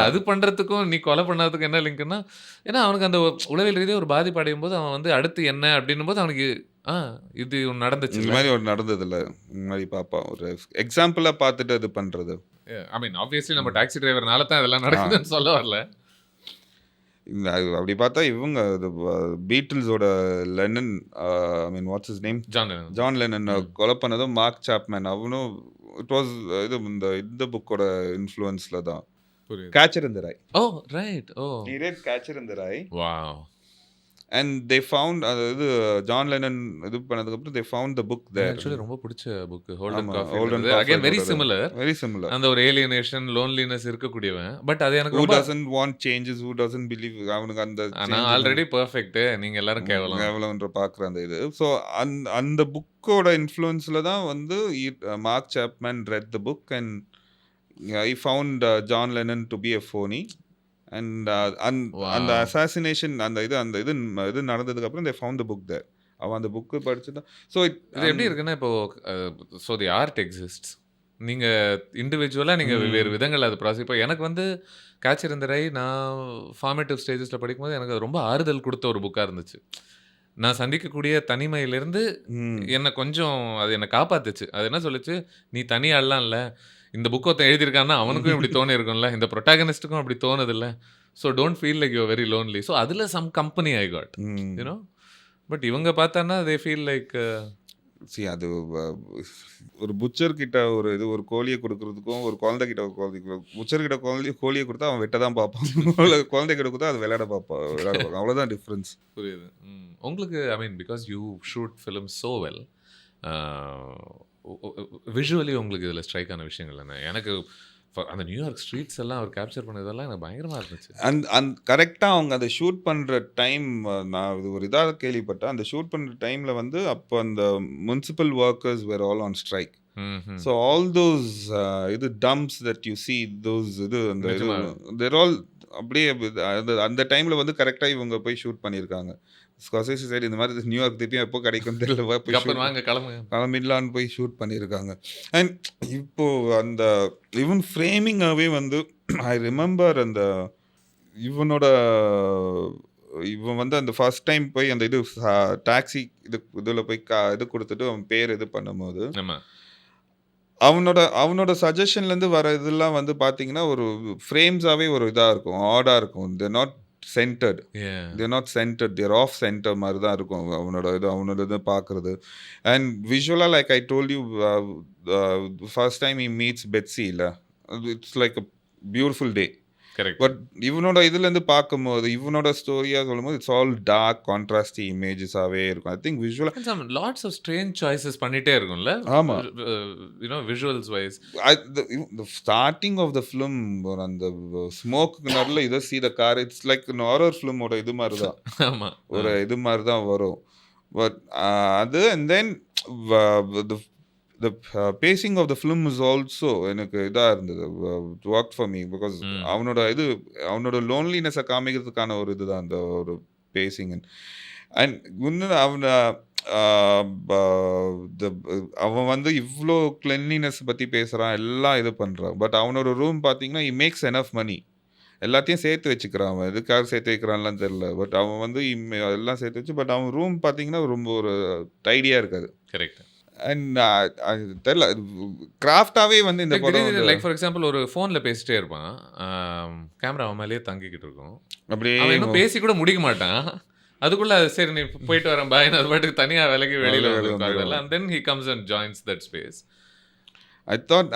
அது பண்ணுறதுக்கும் நீ கொலை பண்ணதுக்கும் என்ன லிங்க்னா, ஏன்னா அவனுக்கு அந்த உளவியல் ரீதியாக ஒரு பாதிப்பு அடையும் போது அவன் வந்து அடுத்து என்ன அப்படின்னும் போது அவனுக்கு இது ஒன்று நடந்துச்சு, இந்த மாதிரி ஒரு நடந்தது இல்லை இந்த மாதிரி பாப்பா ஒரு எக்ஸாம்பிளாக பார்த்துட்டு அது பண்ணுறது. ஐ மீன் ஆப்வியஸ்லி நம்ம டாக்ஸி டிரைவர்னால தான் இதெல்லாம் நடக்குதுன்னு சொல்ல வரல. அப்படி பார்த்தா இவங்க பீட்டில்ஸோட Lennon, I mean what's his name, John Lennon கொலை பண்ணதும் மார்க் சாப்மேன். அவனும் இட் வாஸ் இந்த புக்கோட இன்ஃப்ளூயன்ஸ்ல தான். Catcher in the Rye. Oh right. Oh he read Catcher in the Rye. Wow. And they found இது ஜான் லெனன் இது பண்ணதுக்கு அப்புறம் they found the book there. Actually ரொம்ப பிடிச்ச book Holden coffee. Holden Again very Very similar. அந்த ஒரு alienation loneliness இருக்கக்கூடியவன். But அது எனக்கு Who ரொம்ப doesn't want changes, who doesn't believe அவனுக்கு அந்த நான் ஆல்ரெடி பெர்ஃபெக்ட், நீங்க எல்லாரும் கேவலம்ன்ற பார்க்குற அந்த இது. ஸோ அந்த புக்கோட இன்ஃப்ளூயன்ஸில் தான் வந்து mark Chapman read the book and he found John Lennon to be a phony. And அந்த அசாசினேஷன் அந்த இது நடந்ததுக்கு அப்புறம் they found the book there. அவன் அந்த புக்கு படிச்சு தான். ஸோ இது எப்படி இருக்குன்னா, இப்போ ஸோ தி ஆர்ட் எக்ஸிஸ்ட்ஸ், நீங்கள் இண்டிவிஜுவலாக நீங்கள் வெவ்வேறு விதங்கள் அது ப்ராசஸ். இப்போ எனக்கு வந்து கேச்சர் இந்த ரை நான் ஃபார்மேட்டிவ் ஸ்டேஜஸில் படிக்கும்போது எனக்கு அது ரொம்ப ஆறுதல் கொடுத்த ஒரு புக்காக இருந்துச்சு. நான் சந்திக்கக்கூடிய தனிமையிலிருந்து ம். என்ன கொஞ்சம் அது என்ன காப்பாத்துச்சு. அது என்ன சொல்லுச்சு, "நீ தனி ஆள்லாம் இல்ல. இந்த புக் ஒருத்தன் எழுதியிருக்கான்னா, அவனுக்கும் இப்படி தோணியிருக்கும்ல. இந்த புரோட்டாகனிஸ்ட்டுக்கும் அப்படி தோணுதுல்ல. So don't feel like you are very lonely." So அதுல some company I got. You hmm. No? But இவங்க பார்த்தான்னா தே ஃபீல் லைக் அது ஒரு புட்சர் கிட்ட ஒரு கோழிய குடுக்குறதுக்கும், ஒரு குழந்தை கிட்ட ஒரு குழந்தை புட்சர் கிட்ட கோழிய குடுத்தா அவன் வெட்ட தான் பார்ப்பான். குழந்தை கிட்ட குடுத்தா அது விளையாட பார்ப்பான். அவ்வளோதான் டிஃபரன்ஸ். புரியுது. உங்களுக்கு I mean because you shoot films so well. Visually உங்களுக்கு இதில ஸ்ட்ரைக் ஆன விஷயங்கள் என்ன? எனக்கு அந்த நியூயார்க் ஸ்ட்ரீட்ஸ் எல்லாம் அவர் கேப்சர் பண்ணதெல்லாம் எனக்கு பயங்கரமா இருந்துச்சு. கரெக்ட்டா அவங்க அத ஷூட் பண்ற டைம் நான் இது ஒரு இதா கேள்விப்பட்டேன். அந்த ஷூட் பண்ற டைம்ல வந்து அப்ப அந்த municipal workers were all on strike. Hmm. So all those இது dumps that you see those அந்த இது நிஜமா. தேர் ஆல் அப்படியே அந்த டைம்ல வந்து கரெக்ட்டா இவங்க போய் ஷூட் பண்ணியிருக்காங்க. ஸ்கார்சேசி சைடு இந்த மாதிரி நியூயார்க் திருப்பியும் எப்போ கிடைக்கும்னு தெரியல. போய் கப்பன் வாங்க கிளம்புங்க. கிளம்பிடலான்னு போய் ஷூட் பண்ணியிருக்காங்க. அண்ட் இப்போ அந்த ஈவன் ஃப்ரேமிங்காகவே வந்து ஐ ரிமெம்பர் அந்த இவனோட இவன் வந்து அந்த ஃபர்ஸ்ட் டைம் போய் அந்த இது டாக்ஸி இதில் போய் இது கொடுத்துட்டு அவன் பேர் இது பண்ணும்போது ஆமா. அவனோட சஜஷன்லேருந்து வர இதெல்லாம் வந்து பார்த்தீங்கன்னா ஒரு ஃப்ரேம்ஸாகவே ஒரு இதாக இருக்கும், ஆடாக இருக்கும். They're not centred. Yeah. They're not centred, they're off centre மாதிரி தான் இருக்கும் அவனோட இது பார்க்குறது. அண்ட் விஷுவலாக like I told you first time he meets Betsy இல்லை, it's like a beautiful day. Correct. But இவனோட இதுலேருந்து பார்க்கும்போது இவனோட ஸ்டோரியாக சொல்லும்போது இட்ஸ் ஆல் டார்க் கான்ட்ராஸ்டி இமேஜஸாகவே இருக்கும். ஐ திங்க் விஷுவலாக some lots of strange choices பண்ணிட்டே இருக்கும்ல. ஆமாம். You know visuals wise. the starting of the film அந்த ஸ்மோக்கு நடுவில் இதை see the car, it's like an horror film ஓட இது மாதிரி தான், ஆமா. ஒரு இது மாதிரி தான் வரும். பட் அது and then the pacing of the film is also எனக்கு இதாக இருந்தது, ஒர்க் ஃபார் மீ பிகாஸ் அவனோட லோன்லினஸை காமிக்கிறதுக்கான ஒரு இதுதான் அந்த ஒரு பேசிங். அண்ட் இன்னும் அவன் வந்து இவ்வளோ கிளென்லினஸ் பற்றி பேசுகிறான், எல்லாம் இது பண்ணுறான். பட் அவனோட ரூம் பார்த்தீங்கன்னா he makes enough money, எல்லாத்தையும் சேர்த்து வச்சுக்கிறான். அவன் எதுக்காக சேர்த்து வைக்கிறான்லாம் தெரில. பட் அவன் வந்து எல்லாம் சேர்த்து வச்சு, பட் அவன் ரூம் பார்த்தீங்கன்னா ரொம்ப ஒரு டைடியாக இருக்காது. கரெக்ட். அண்ட் தெரில கிராஃப்டாகவே வந்து இந்த படம் லைக் ஃபார் எக்ஸாம்பிள் ஒரு ஃபோன்ல பேசிட்டே இருப்பான். கேமரா அவன் மேலேயே தங்கிக்கிட்டு இருக்கும். அப்படியே அவன் இன்னும் பேசி கூட முடிக்க மாட்டான். அதுக்குள்ள சரி நீ போயிட்டு வரேன் பாய், அது பாட்டுக்கு தனியா விலகி வெளியில வந்து உட்காருவல. And then he comes and joins that space. I thought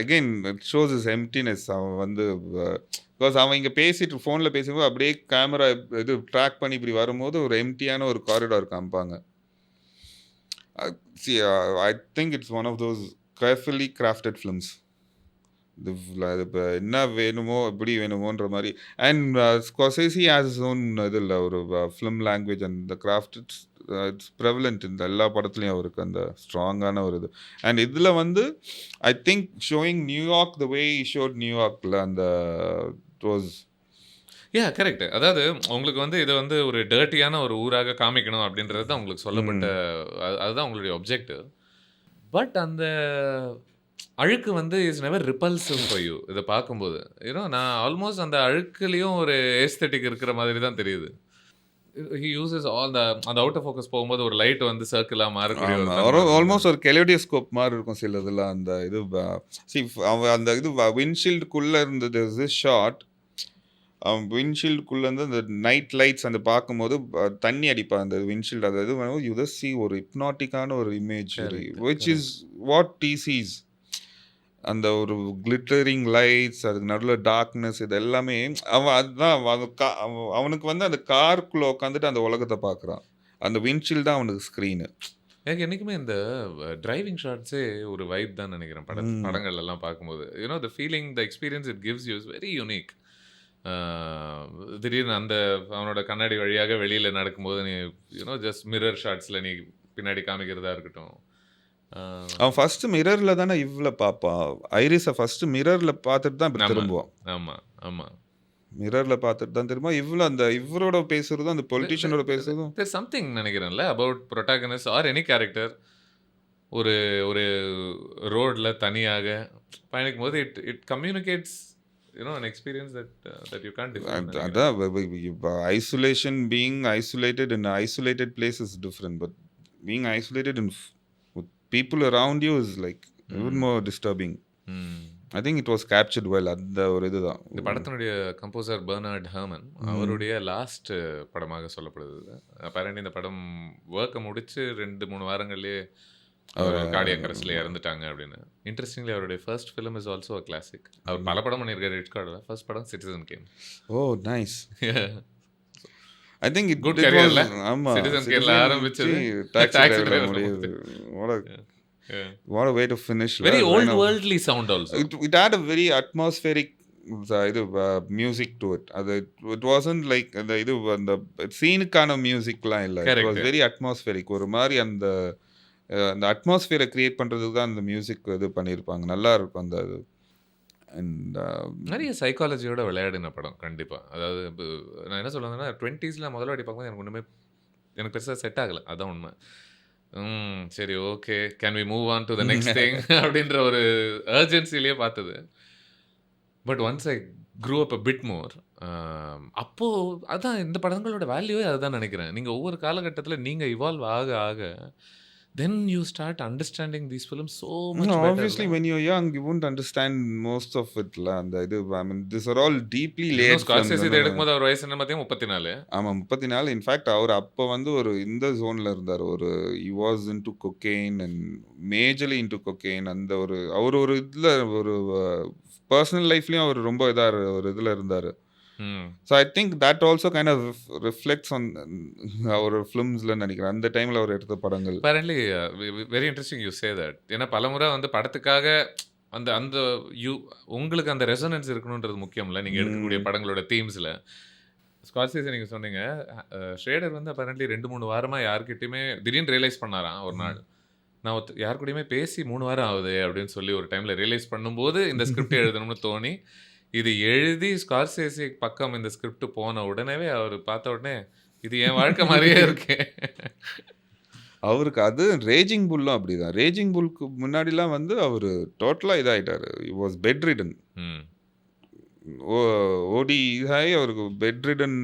again it shows his emptiness. அவன் வந்து பிகாஸ் அவன் இங்கே பேசிட்டு ஃபோனில் பேசும்போது அப்படியே கேமரா இது ட்ராக் பண்ணி இப்படி வரும்போது ஒரு எம்டியான ஒரு காரிடார் காமிப்பாங்க. See, I think it's one of those carefully crafted films. இப்போ என்ன வேணுமோ எப்படி வேணுமோன்ற மாதிரி. And Scorsese has is own இதில் ஒரு film language and the craft it's prevalent இந்த எல்லா படத்துலையும் அவருக்கு அந்த ஸ்ட்ராங்கான ஒரு இது. அண்ட் இதில் வந்து ஐ திங்க் ஷோயிங் நியூயார்க் த வே ஷோட் நியூயார்க்கில் அந்த வாஸ் கரெக்ட். அதாவது உங்களுக்கு வந்து இதை வந்து ஒரு டர்ட்டியான ஒரு ஊராக காமிக்கணும் அப்படின்றது தான் உங்களுக்கு சொல்லப்பட்ட அதுதான் உங்களுடைய ஒப்ஜெக்டிவ். பட் அந்த அழுக்கு வந்து is never repulsive for you. இதை பார்க்கும்போது ஏன்னா நான் ஆல்மோஸ்ட் அந்த அழுக்குலேயும் ஒரு ஏஸ்தெட்டிக் இருக்கிற மாதிரி தான் தெரியுது. ஹி யூசஸ் ஆல் அந்த அவுட் ஆஃப் ஃபோக்கஸ் போகும்போது ஒரு லைட் வந்து சர்க்கிளாக மாறக்கூடிய ஆல்மோஸ்ட் ஒரு கெலோடியோஸ்கோப் மாதிரி இருக்கும் சில இதெல்லாம். அந்த இது அந்த இது விண்ட்ஷீல்டுக்குள்ளே இருந்தது ஷார்ட். விண்ட்ஷீல்டுக்குள்ளேருந்து அந்த நைட் லைட்ஸ் அந்த பார்க்கும்போது தண்ணி அடிப்பா அந்த விண்ட்ஷீல்டு. அதாவது யூ சி ஒரு ஹிப்னாட்டிக்கான ஒரு இமேஜ் விச் இஸ் வாட் டிசிஸ். அந்த ஒரு கிளிட்டரிங் லைட்ஸ், அதுக்கு நடுவில் டார்க்னஸ், இது எல்லாமே அதுதான் அவனுக்கு வந்து அந்த காருக்குள்ளே உட்காந்துட்டு அந்த உலகத்தை பார்க்குறான். அந்த விண்ட்ஷீல்டு தான் அவனுக்கு ஸ்க்ரீனு. எனக்கு என்றைக்குமே இந்த டிரைவிங் ஷாட்ஸே ஒரு வைப் தான் நினைக்கிறேன். படங்கள் எல்லாம் பார்க்கும்போது you know the feeling the experience it gives you is very unique. திடீர்னு அந்த அவனோட கண்ணாடி வழியாக வெளியில் நடக்கும்போது நீ யூனோ ஜஸ்ட் மிரர் ஷாட்ஸில் நீ பின்னாடி காமிக்கிறதா இருக்கட்டும். அவன் ஃபர்ஸ்ட் மிரரில் தானே இவ்வளோ பார்ப்பான். ஐரிஸை ஃபர்ஸ்ட் மிரரில் பார்த்துட்டு தான் இப்படி திரும்புவான். ஆமாம் ஆமாம், மிரரில் பார்த்துட்டு தான் திரும்புவான். இவரோட பேசுறதும் அந்த பொலிட்டிஷியனோட பேசுறதும் தேர் சம்திங் நினைக்கிறேன்ல about protagonist or any character ஒரு ஒரு ரோடில் தனியாக பயணிக்கும் போது it communicates an experience that you can't define நினைக்கிறேன். அதான் isolation being isolated in isolated place is different but being isolated in with people around you is like even more disturbing. I think it was captured well. அந்த ஒரு இதுதான். இந்த படத்தினுடைய composer Bernard Herman அவருடைய last படமாக சொல்லப்படுது. Apparently இந்த படம் ஒர்க்கை முடிச்சு 2-3 வாரங்கள்லேயே அவர் கார்டியாக் அரெஸ்ட்ல இறந்துட்டாங்க அப்படின்னு. இன்ட்ரெஸ்டிங்லி அவருடைய first film is also a classic. அவர் பல படம் பண்ணியிருக்காரு ரிச்கார்டில். ஃபர்ஸ்ட் படம் Citizen Kane. Oh nice. I think it could it was கரியர்ல ஆமா சிட்டிசன் கேன்ல ஆரம்பிச்சது டாக்ஸி டாக்ஸி டிரைவர் டிரைவர் முடியுது. முடியுது. What a way to finish. Very right? Old Now, worldly sound also. it had a very atmospheric இது music to it. அது it wasn't like அந்த இது அந்த சீனுக்கான மியூசிக்லாம் இல்லை. It was Correct. very atmospheric. ஒரு மாதிரி அந்த அந்த அட்மாஸ்பியரை கிரியேட் பண்ணுறதுக்கு தான் அந்த மியூசிக் இது பண்ணியிருப்பாங்க. நல்லா இருக்கும் அந்த இது. அண்ட் நிறைய சைக்காலஜியோட விளையாடின படம் கண்டிப்பாக. அதாவது நான் என்ன சொல்லுவேன்னா 20s முதல்ல வாட்டி பார்க்கும்போது எனக்கு ஒன்றுமே எனக்கு பெருசாக செட் ஆகலை. அதான் உண்மை. சரி okay can we move on to the next thing அப்படின்ற ஒரு அர்ஜென்சிலேயே பார்த்தது. But once I grew up a bit more அப்போது அதான் இந்த படங்களோட வேல்யூவே அதுதான் நினைக்கிறேன். நீங்கள் ஒவ்வொரு காலகட்டத்தில் நீங்கள் இவால்வ் ஆக ஆக then you start understanding these film so much better. obviously when you're young you won't understand most of it அந்த இது. I mean these are all deeply layered Scorsese films. இதை எடுக்கும்போது அவர் வயசு என்ன பார்த்தீங்கன்னா 34. ஆமாம் 34. இன்ஃபேக்ட் அவர் அப்போ வந்து ஒரு இந்த ஜோனில் இருந்தார். ஒரு he was into cocaine and majorly into cocaine. அந்த ஒரு அவர் ஒரு இதில் ஒரு பர்சனல் லைஃப்லேயும் அவர் ரொம்ப இதாக ஒரு இதில் இருந்தார். So I think that also kind of reflects on அவர் ஃபிலிம்ஸில் நினைக்கிறேன். அந்த டைமில் அவர் எடுத்த படங்கள். apparently very interesting you say that. ஏன்னா பலமுறை வந்து படத்துக்காக அந்த அந்த யூ உங்களுக்கு அந்த ரெசனன்ஸ் இருக்கணுன்றது முக்கியம் இல்லை நீங்கள் எடுக்கக்கூடிய படங்களோட தீம்ஸில். ஸ்கார்செஸி நீங்கள் சொன்னீங்க ஷ்ரேடர் வந்து apparently 2-3 வாரமாக யார்கிட்டையுமே திடீர்னு ரியலைஸ் பண்ணாராம் ஒரு நாள். நான் யார் கூடயுமே பேசி 3 வாரம் ஆகுது அப்படின்னு சொல்லி ஒரு டைமில் ரியலைஸ் பண்ணும்போது இந்த ஸ்கிரிப்ட் எழுதணும்னு தோணி இது எழுதி ஸ்கார்செஸி பக்கம் இந்த ஸ்கிரிப்ட் போன உடனேவே அவர் பார்த்த உடனே இது என் வாழ்க்கை மாதிரியே இருக்கு. அவருக்கு அது ரேஜிங் புல்லும் அப்படிதான். ரேஜிங் புல்க்கு முன்னாடிலாம் வந்து அவர் டோட்டலாக இதாகிட்டார். Was bed written. ஓடி இதாகி அவருக்கு பெட் ரிடன்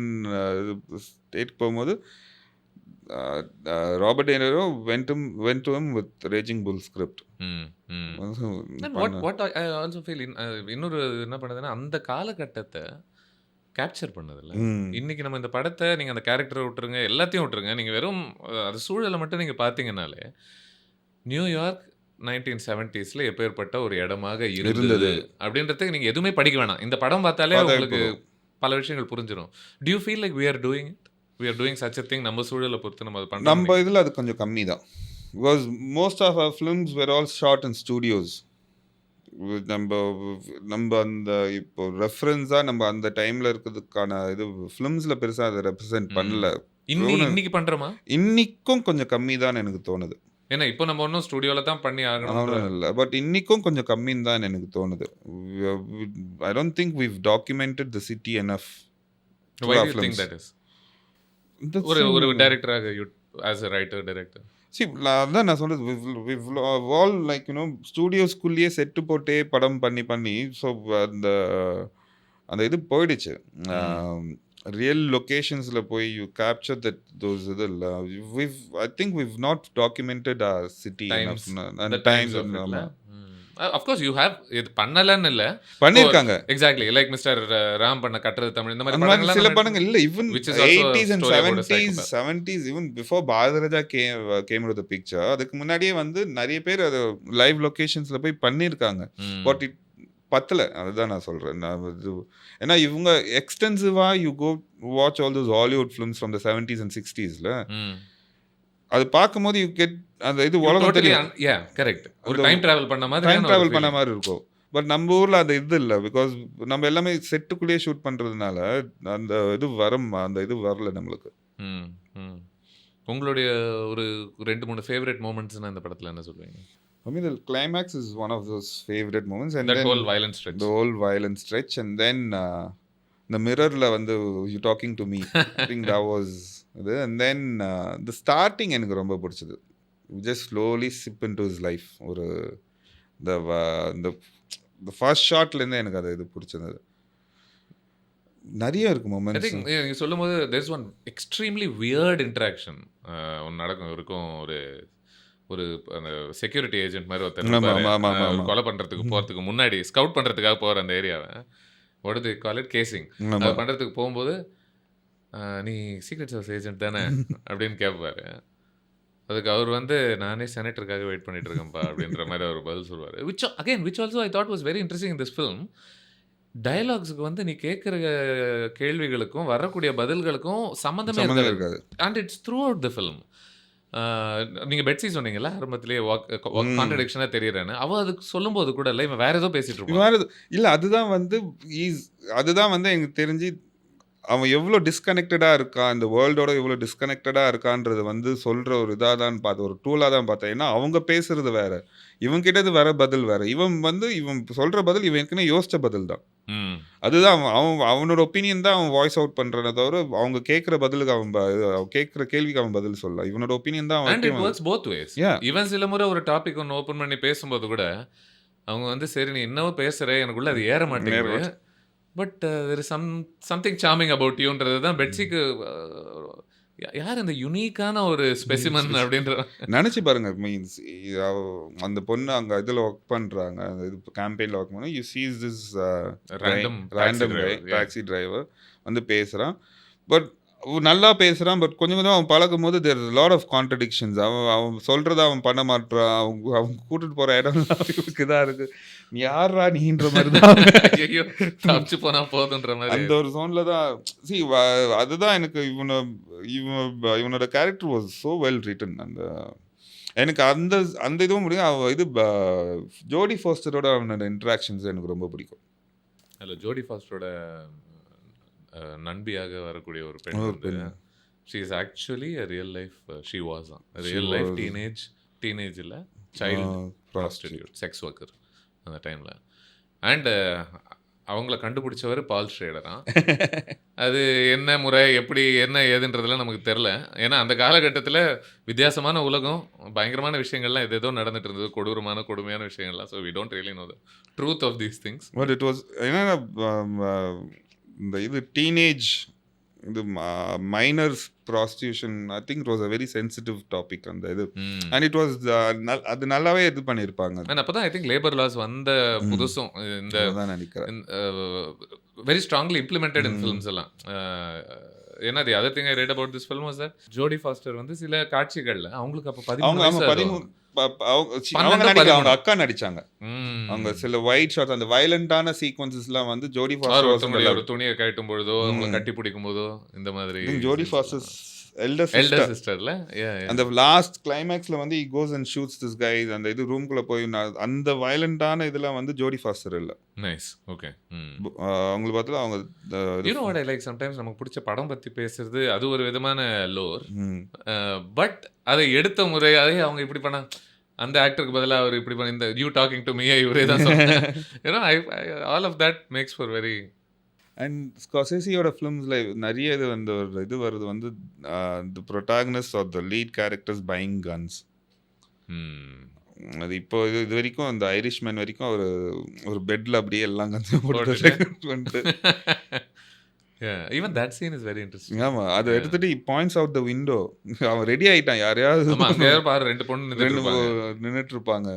ஸ்டேட் போகும்போது Robert De Niro went to him with Raging Bull script. Then what I also feel இன்னொரு என்ன பண்ணுதுன்னா அந்த காலகட்டத்தை கேப்சர் பண்ணதில்ல. இன்னைக்கு நம்ம இந்த படத்தை நீங்கள் அந்த கேரக்டரை விட்டுருங்க எல்லாத்தையும் விட்டுருங்க. நீங்கள் வெறும் அது சூழலை மட்டும் நீங்கள் பார்த்தீங்கன்னாலே நியூயார்க் 1970s எப்பேற்பட்ட ஒரு இடமாக இருந்தது அப்படின்றதுக்கு நீங்கள் எதுவுமே படிக்க வேணாம். இந்த படம் பார்த்தாலே உங்களுக்கு பல விஷயங்கள் புரிஞ்சிடும். Do you feel like we are doing it? We are doing such a thing. நம்ம சூழலை பொறுத்து நம்ம அதை பண்ணுறோம். நம்ம இதில் அது கொஞ்சம் கம்மி தான். Because most of our films were all shot in studios. நம்ம அந்த இப்போ ரெஃபரன்ஸாக நம்ம அந்த டைமில் இருக்கிறதுக்கான இது ஃபிலிம்ஸில் பெருசாக அதை ரெப்ரசென்ட் பண்ணல. இன்னைக்கு பண்ணுறோமா? இன்னிக்கும் கொஞ்சம் கம்மி தான் எனக்கு தோணுது. ஏன்னா இப்போ நம்ம ஒன்றும் ஸ்டுடியோவில் தான் பண்ணி ஆகணும் இல்லை. பட் இன்னிக்கும் கொஞ்சம் கம்மின்னு தான் எனக்கு தோணுது. I don't think we've documented the city enough. Why do you think that is? ஒரு டைரக்டராக as a writer director. See, அதான் நான் சொல்றது. we've all like you know ஸ்டுடியோஸ்குள்ளேயே செட்டு போட்டே படம் பண்ணி ஸோ அந்த அந்த இது போயிடுச்சு. ரியல் லொகேஷன்ஸில் போய் யூ கேப்சர் தட் தோஸ் இது இல்லை. I think we've not documented our city enough. அந்த times of course you have இது பண்ணலன்னு இல்ல பண்ணிருக்காங்க. எக்ஸாக்ட்லி லைக் மிஸ்டர் ராம் பண்ண கட்டுறது தமிழ் இந்த மாதிரி அந்த மாதிரி படங்கள்லாம் சில படங்கள் இல்லை. Even which is also a 80s and story about a 70s even before Bharathiraja came to the picture அதுக்கு முன்னாடியே வந்து நிறைய பேர் அது லைவ் லொகேஷன்ஸ்ல போய் பண்ணியிருக்காங்க. பட் இட் பத்தல. அதுதான் நான் சொல்றேன். நான் ஏன்னா இவங்க எக்ஸ்டென்சிவா you go watch all those Hollywood films from the 70s and 60sல அது பார்க்கும்போது யூ கெட் அந்த இது உலகம் தெரியும். கரெக்ட். ஒரு டைம் டிராவல் பண்ண மாதிரி இருக்கும். பட் நம்ம ஊர்ல அது இது இல்லை. பிகாஸ் நம்ம எல்லாமே செட்டுக்குள்ளேயே ஷூட் பண்றதுனால அந்த இது அந்த இது வரல நம்மளுக்கு. உங்களுடைய ஒரு 2-3 ஃபேவரட் மொமெண்ட்ஸ்னா இந்த படத்துல என்ன சொல்வீங்க? I mean the climax is one of those favorite moments and that then whole violent stretch. The whole violent stretch and then the mirrorல வந்து you talking to me. I think that was it. And then the starting எனக்கு ரொம்ப பிடிச்சது. Just slowly sip into his life. ஒரு the first shotல இருந்து எனக்கு அது இது பிடிச்சது. நிறைய இருக்கு ஐ மொமெண்ட்ஸ். திங்க் நீங்க சொல்லும்போது there is one extremely weird interaction ஒன்று நடக்கும். இருக்கும் ஒரு ஒரு அந்த செக்யூரிட்டி ஏஜென்ட் மாதிரி ஒருத்தர் ஆமா இருப்பாரு. ஆமா ஆமா ஆமா கொலை பண்ணுறதுக்கு போகிறதுக்கு முன்னாடி ஸ்கவுட் பண்ணுறதுக்காக போகிற அந்த ஏரியாவை ஒடுது காலேட் கேசிங் ஆமா அது பண்ணுறதுக்கு போகும்போது நீ சீக்ரெட் சர்வீஸ் ஏஜென்ட் தானே அப்படின்னு கேட்பாரு. அதுக்கு அவர் வந்து நானே செனட்டருக்காக வெயிட் பண்ணிட்டு இருக்கேன்ப்பா அப்படின்ற மாதிரி அவர் பதில் சொல்லுவார். Which also I thought was very interesting in this film. டயலாக்ஸுக்கு வந்து நீ கேட்குற கேள்விகளுக்கும் வரக்கூடிய பதில்களுக்கும் சம்மந்தமே சம்மந்தம் இருக்காது. இருக்காது. And it's through out the film. நீங்கள் பெட்ஸி சொன்னீங்கல்ல ஆரம்பத்திலேயே கான்ட்ரடிக்ஷனாக தெரியறேன்னு. அவள் அதுக்கு சொல்லும்போது கூட இல்லை இவன் வேற ஏதோ பேசிட்டு இருப்பான். வேறு இல்லை, அதுதான் வந்து அதுதான் வந்து எனக்கு தெரிஞ்சு அவன் எவ்வளோ டிஸ்கனெக்டடாக இருக்கான், இந்த வேர்ல்டோட எவ்வளோ டிஸ்கனெக்டடாக இருக்கான்றது வந்து சொல்கிற ஒரு இதாக தான் பார்த்தேன், ஒரு டூலாக தான் பார்த்தேன். ஏன்னா அவங்க பேசுறது வேற, இவன் கிட்டது வர பதில் வேற. இவன் சொல்கிற பதில் இவன் ஏற்கனவே யோசிச்ச பதில் தான். ம் அதுதான் அவனோட ஒப்பீனியன் தான் அவன் வாய்ஸ் அவுட் பண்ணுறத தவிர அவங்க கேட்குற பதிலுக்கு அவன் கேட்குற கேள்விக்கு அவன் பதில் சொல்லலாம். இவனோட ஒப்பீனியன் தான் அண்ட் இட் அவன். Works both ways. Yeah. இவன் சில முறை ஒரு டாபிக் ஒன்று ஓப்பன் பண்ணி பேசும்போது கூட அவங்க வந்து சரி நீ என்னவோ பேசுகிற எனக்குள்ள அது ஏற மாட்டேங்குது, but there is something charming about யூன்றது தான் பெட்ஸிக்கு யார் இந்த யுனிக்கான ஒரு ஸ்பெசிமன் அப்படின்ற. நினச்சி பாருங்க, மீன்ஸ் அந்த பொண்ணு அங்கே இதில் ஒர்க் பண்ணுறாங்க, அந்த இது கேம்பெயினில் ஒர்க் பண்ண you sees this Random random taxi driver, yeah. Taxi driver வந்து பேசுகிறான். பட் நல்லா பேசுகிறான். பட் கொஞ்சம் கொஞ்சம் அவன் பழகும் போது தேர் லாட் ஆஃப் கான்ட்ரடிக்ஷன்ஸ். அவன் சொல்கிறத அவன் பண்ண மாட்டான். அவங்க கூட்டிட்டு போகிற இடம்லாம் இவருக்கு இதாக இருக்குது. யாரா நீன்ற மாதிரி தான் ஐயோ தப்பிச்சு போனா போதுன்ற மாதிரி. அந்த ஒரு ஜோனில் தான். அதுதான் எனக்கு இவனோட character was so well written. எனக்கு அந்த அந்த இதுவும் முடியும். இது ஜோடி ஃபாஸ்டரோட அவனோட இன்ட்ராக்ஷன்ஸ் எனக்கு ரொம்ப பிடிக்கும். அதில் ஜோடி ஃபாஸ்டரோட நண்பியாக வரக்கூடிய ஒரு பெண் ஒரு வந்து பெண். She is actually real life she was real life teenage இல்லை சைல்டு ப்ராஸ்டிடியூட் செக்ஸ் ஒர்க்கர் அந்த டைமில். அண்டு அவங்கள கண்டுபிடிச்சவர் பால் ஷ்ரேடரா. அது என்ன முறை எப்படி என்ன ஏதுன்றதுலாம் நமக்கு தெரில. ஏன்னா அந்த காலகட்டத்தில் வித்தியாசமான உலகம், பயங்கரமான விஷயங்கள்லாம் எதேதோ நடந்துட்டு இருந்தது, கொடுமையான விஷயங்கள்லாம். So we don't really know the truth of these things. But it was என்னன்னா இந்த இது டீனேஜ் இது minors prostitution I think it was a very sensitive topic அந்த இது. அண்ட் இட் வாஸ் அது நல்லாவே இது பண்ணியிருப்பாங்க. அண்ட் அப்போ தான் ஐ திங்க் லேபர் லாஸ் வந்த புதுசும் இந்த தான் நினைக்கிறேன். Very strongly implemented in films எல்லாம். ஏன்னா the other thing I read about this film was that ஜோடி ஃபாஸ்டர் வந்து சில காட்சிகள்ல அவங்களுக்கு அப்போ 13 அவங்க அக்கா நடிச்சாங்க. அவங்க சில ஒயிட் ஷாட்ஸ் அந்த வயலண்டான சீக்வன்சஸ்லாம் வந்து ஜோடி ஃபாஸ்டர் ஒரு துணியை கட்டும் பொழுதோ அவங்களை கட்டி பிடிக்கும் போதோ இந்த மாதிரி. ஜோடி ஃபாஸ்டர் எல்டர் சிஸ்டர்ல அந்த லாஸ்ட் கிளைமேக்ஸ்ல வந்து he goes and shoots this guy. அந்த இது ரூம்குள்ள போய் அந்த வயலண்டான இதெல்லாம் வந்து ஜோடி ஃபாஸ்டர் இல்ல. Nice okay. அவங்களுக்கு பார்த்தா அவங்க you know what I like sometimes நமக்கு பிடிச்ச படம் பத்தி பேசுறது அது ஒரு விதமான லோர், பட் அதை எடுத்த முறை அதே அவங்க இப்படி பண்ண அந்த ஆக்டருக்கு பதிலாக அவர் இப்படி பண்ண இந்த யூ டாக்கிங் டு மீ இவரே தான் சொன்னேன். You know all of that makes for very. And ஸ்கார்செஸியோட ஃபிலிம்ஸில் நிறைய இது வந்து ஒரு இது வருது வந்து the protagonist or the lead characters buying guns. அது இப்போ இது வரைக்கும் அந்த ஐரிஷ்மேன் வரைக்கும் ஒரு பெட்டில் அப்படியே எல்லாம் கன்ஸ் போட்டு even that scene is very interesting. ஆமாம், அதை எடுத்துட்டு பாயிண்ட்ஸ் அவுட் த விண்டோ. அவன் ரெடி ஆகிட்டான், யாரையாவது பாரு ரெண்டு பொண்ணு நின்றுட்டு இருப்பாங்க.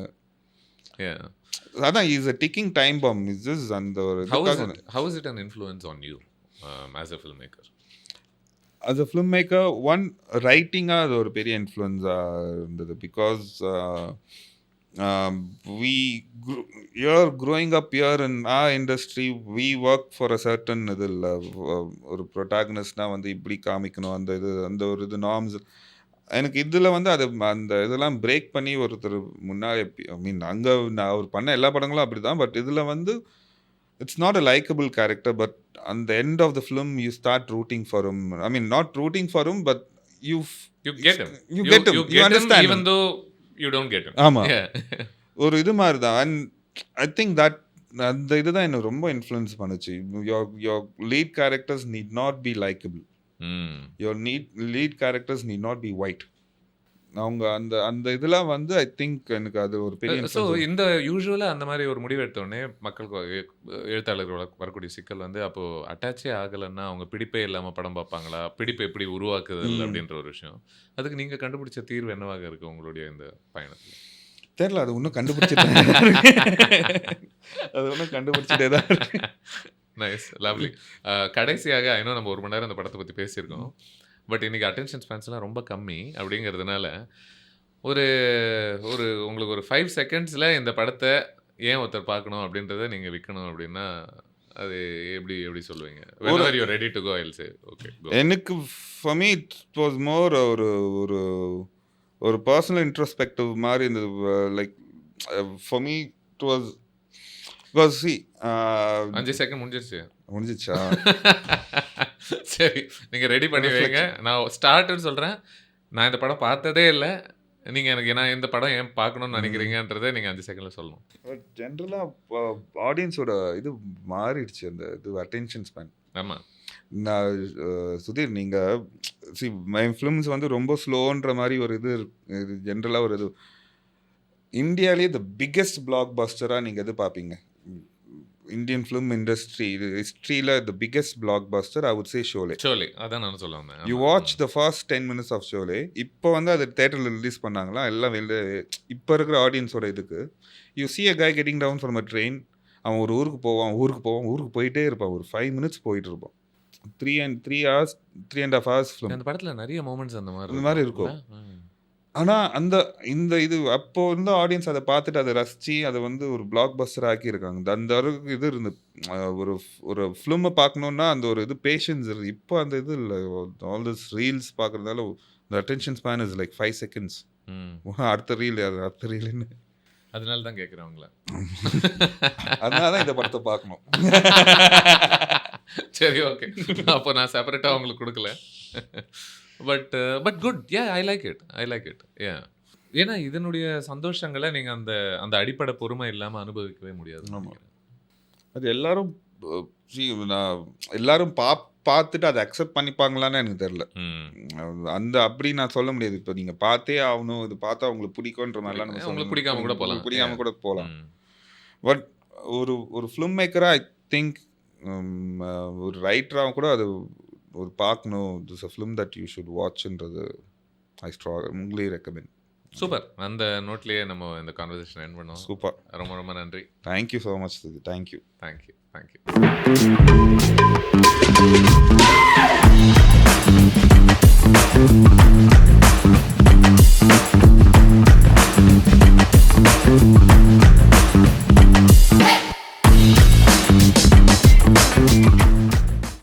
அதான் is a ticking time bomb. Is this அந்த ஒரு how is it an influence on you as a filmmaker? As a filmmaker, one writing-ஆ அது ஒரு பெரிய இன்ஃப்ளூயன்ஸா இருந்தது. Because you're growing up here in our industry, we work for a certain இதில் ஒரு ப்ரொட்டாகனிஸ்ட்னா வந்து இப்படி காமிக்கணும், அந்த ஒரு இது நார்ம்ஸ். எனக்கு இதில் வந்து அது அந்த இதெல்லாம் பிரேக் பண்ணி ஒருத்தர் முன்னாடி ஐ மீன் அங்கே நான் அவர் பண்ண எல்லா படங்களும் அப்படி தான். பட் இதில் வந்து it's not a likeable character, but அந்த end of the film you start rooting for him. I mean not rooting for him, but you get him. you understand even though you don't get him. ஆமாம், ஒரு இது மாதிரி தான். And I think that அந்த இதுதான் என்ன ரொம்ப influence பண்ணுச்சு. your lead characters need not be likable. Your lead characters need not be white. அவங்க அந்த அந்த இதெல்லாம் வந்து ஐ திங்க் எனக்கு அது ஒரு பெரிய ஸோ இன்ஃப்ளூயன்ஸ். இந்த யூசுவலா அந்த மாரி ஒரு முடிவு எடுத்த உடனே மக்களுக்கு எழுத்தாளர்களுக்கு வரக்கூடிய சிக்கல் வந்து, அப்போ அட்டாச்சே ஆகலன்னா, அவங்க பிடிப்பே இல்லாம படம் பார்ப்பாங்களா? பிடிப்பு எப்படி உருவாக்குதல் அப்படின்ற ஒரு விஷயம். அதுக்கு நீங்க கண்டுபிடிச்ச தீர்வு என்னவாக இருக்கு உங்களுடைய இந்த பயணத்துல? தெரியல, அது இன்னும் கண்டுபிடிச்சிட்டே அது இன்னும் கண்டுபிடிச்சிட்டே தான் இருக்கு. Nice, lovely. கடைசியாக ஐ நோ நம்ம 1 மணி நேரம் இந்த படத்த பத்தி பேசியிருக்கோம். பட் இன்னைக்கு அட்டென்ஷன் ஸ்பான்ஸ்லாம் ரொம்ப கம்மி. அப்படிங்கிறதுனால, ஒரு ஒரு உங்களுக்கு ஒரு 5 செகண்ட்ஸ்ல இந்த படத்த ஏன் ஒருத்தர் பார்க்கணும் அப்படின்றத நீங்க விக்கணும் அப்படின்னா, அது எப்படி எப்படி சொல்லுவீங்க? whenever you are ready to go, I'll say, okay, go. எனக்கு for me it was more ஒரு ஒரு ஒரு பர்சனல் இன்ட்ரோஸ்பெக்டிவ் மாதிரி இருந்தது. Like for me it was because see 5 second முடிஞ்சிருச்சு. முடிஞ்சிச்சா? சரி, நீங்க ரெடி பண்ணி வைங்க. நான் ஸ்டார்ட்னு சொல்றேன். நான் இந்த படம் பார்த்ததே இல்ல. நீங்க எனக்கு நான் இந்த படம் ஏன் பார்க்கணும்னு நினைக்கிறீங்கன்றத நீங்க 5 செகண்ட்ல சொல்லணும். ஜென்ரலாக ஆடியன்ஸோட இது மாறிடுச்சு, அந்த இது அட்டென்ஷன் ஸ்பேன். ஆமா. நான் சுதீர், நீங்கள் சி மை ஃபிலிம்ஸ் வந்து ரொம்ப ஸ்லோன்ற மாதிரி ஒரு இது ஜென்ரலாக ஒரு இது. இந்தியாவிலேயே த பிக்கெஸ்ட் பிளாக் பஸ்டராக நீங்கள் எது பார்ப்பீங்க? இந்தியன் ஃபிலிம் இண்டஸ்ட்ரி ஹிஸ்ட்ரியில் the biggest blockbuster I would say Sholay. Sholay அதான் நான் சொல்ல வந்தேன். You watch the first 10 minutes of Sholay. இப்போ வந்து அது தேட்டரில் ரிலீஸ் பண்ணாங்களா எல்லாம் வெளில. இப்போ இருக்கிற ஆடியன்ஸோட இதுக்கு you see a guy getting down from a train. அவன் ஒரு ஊருக்கு போவான், ஊருக்கு போயிட்டே இருப்பான். ஒரு 5 minutes போயிட்டு இருப்பான். 3.5 hours ஃபிலிம். அந்த படத்துல நிறைய மொமெண்ட்ஸ் அந்த மாதிரி இருக்கும். ஆனால் இந்த இது அப்போ இருந்த ஆடியன்ஸ் அதை பார்த்துட்டு அதை ரசித்து அதை வந்து ஒரு பிளாக் பஸ்டர் ஆக்கியிருக்காங்க. அந்த அளவுக்கு இது இருந்து ஒரு ஒரு ஃபிலிமை பார்க்கணுன்னா அந்த ஒரு இது பேஷன்ஸ் இருக்குது. இப்போ அந்த இது இல்லை. ஆல் திஸ் ரீல்ஸ் பார்க்குறதால the attention span is like 5 seconds. அடுத்த ரீல்னு. அதனால தான் கேட்குறேன் உங்களை. அதனால தான் இந்த படத்தை பார்க்கணும். சரி, ஓகே. அப்போ நான் செப்பரேட்டாக உங்களுக்கு கொடுக்கல. But good, I like it. ஏன்னா இதனுடைய சந்தோஷங்களை நீங்க அந்த அந்த அடிப்படை பொறுமை இல்லாம அனுபவிக்கவே முடியாது. அது எல்லாரும் பார்த்துட்டு அதை அக்செப்ட் பண்ணிப்பாங்களான்னு எனக்கு தெரியல. அந்த அப்படி நான் சொல்ல முடியாது. இப்போ நீங்க பார்த்தே ஆகணும், இது பார்த்தா உங்களுக்கு பிடிக்கும்ன்ற மாதிரிலாம் நம்ம உங்களுக்கு பிடிக்காம கூட போகலாம். பட் ஒரு ஃபிலிம் மேக்கராக ஐ திங்க் ஒரு ரைட்டராக கூட அது ஒரு பார்க்கணும். This a film that you should வாட்ச்ன்றது ஐ ஸ்ட்ராங்லி ரெக்கமெண்ட். சூப்பர். அந்த நோட்லேயே நம்ம இந்த கான்வர்சேஷன் எண்ட் பண்ணுவோம். சூப்பர். ரொம்ப ரொம்ப நன்றி. Thank you so much. Thank you. Thank you.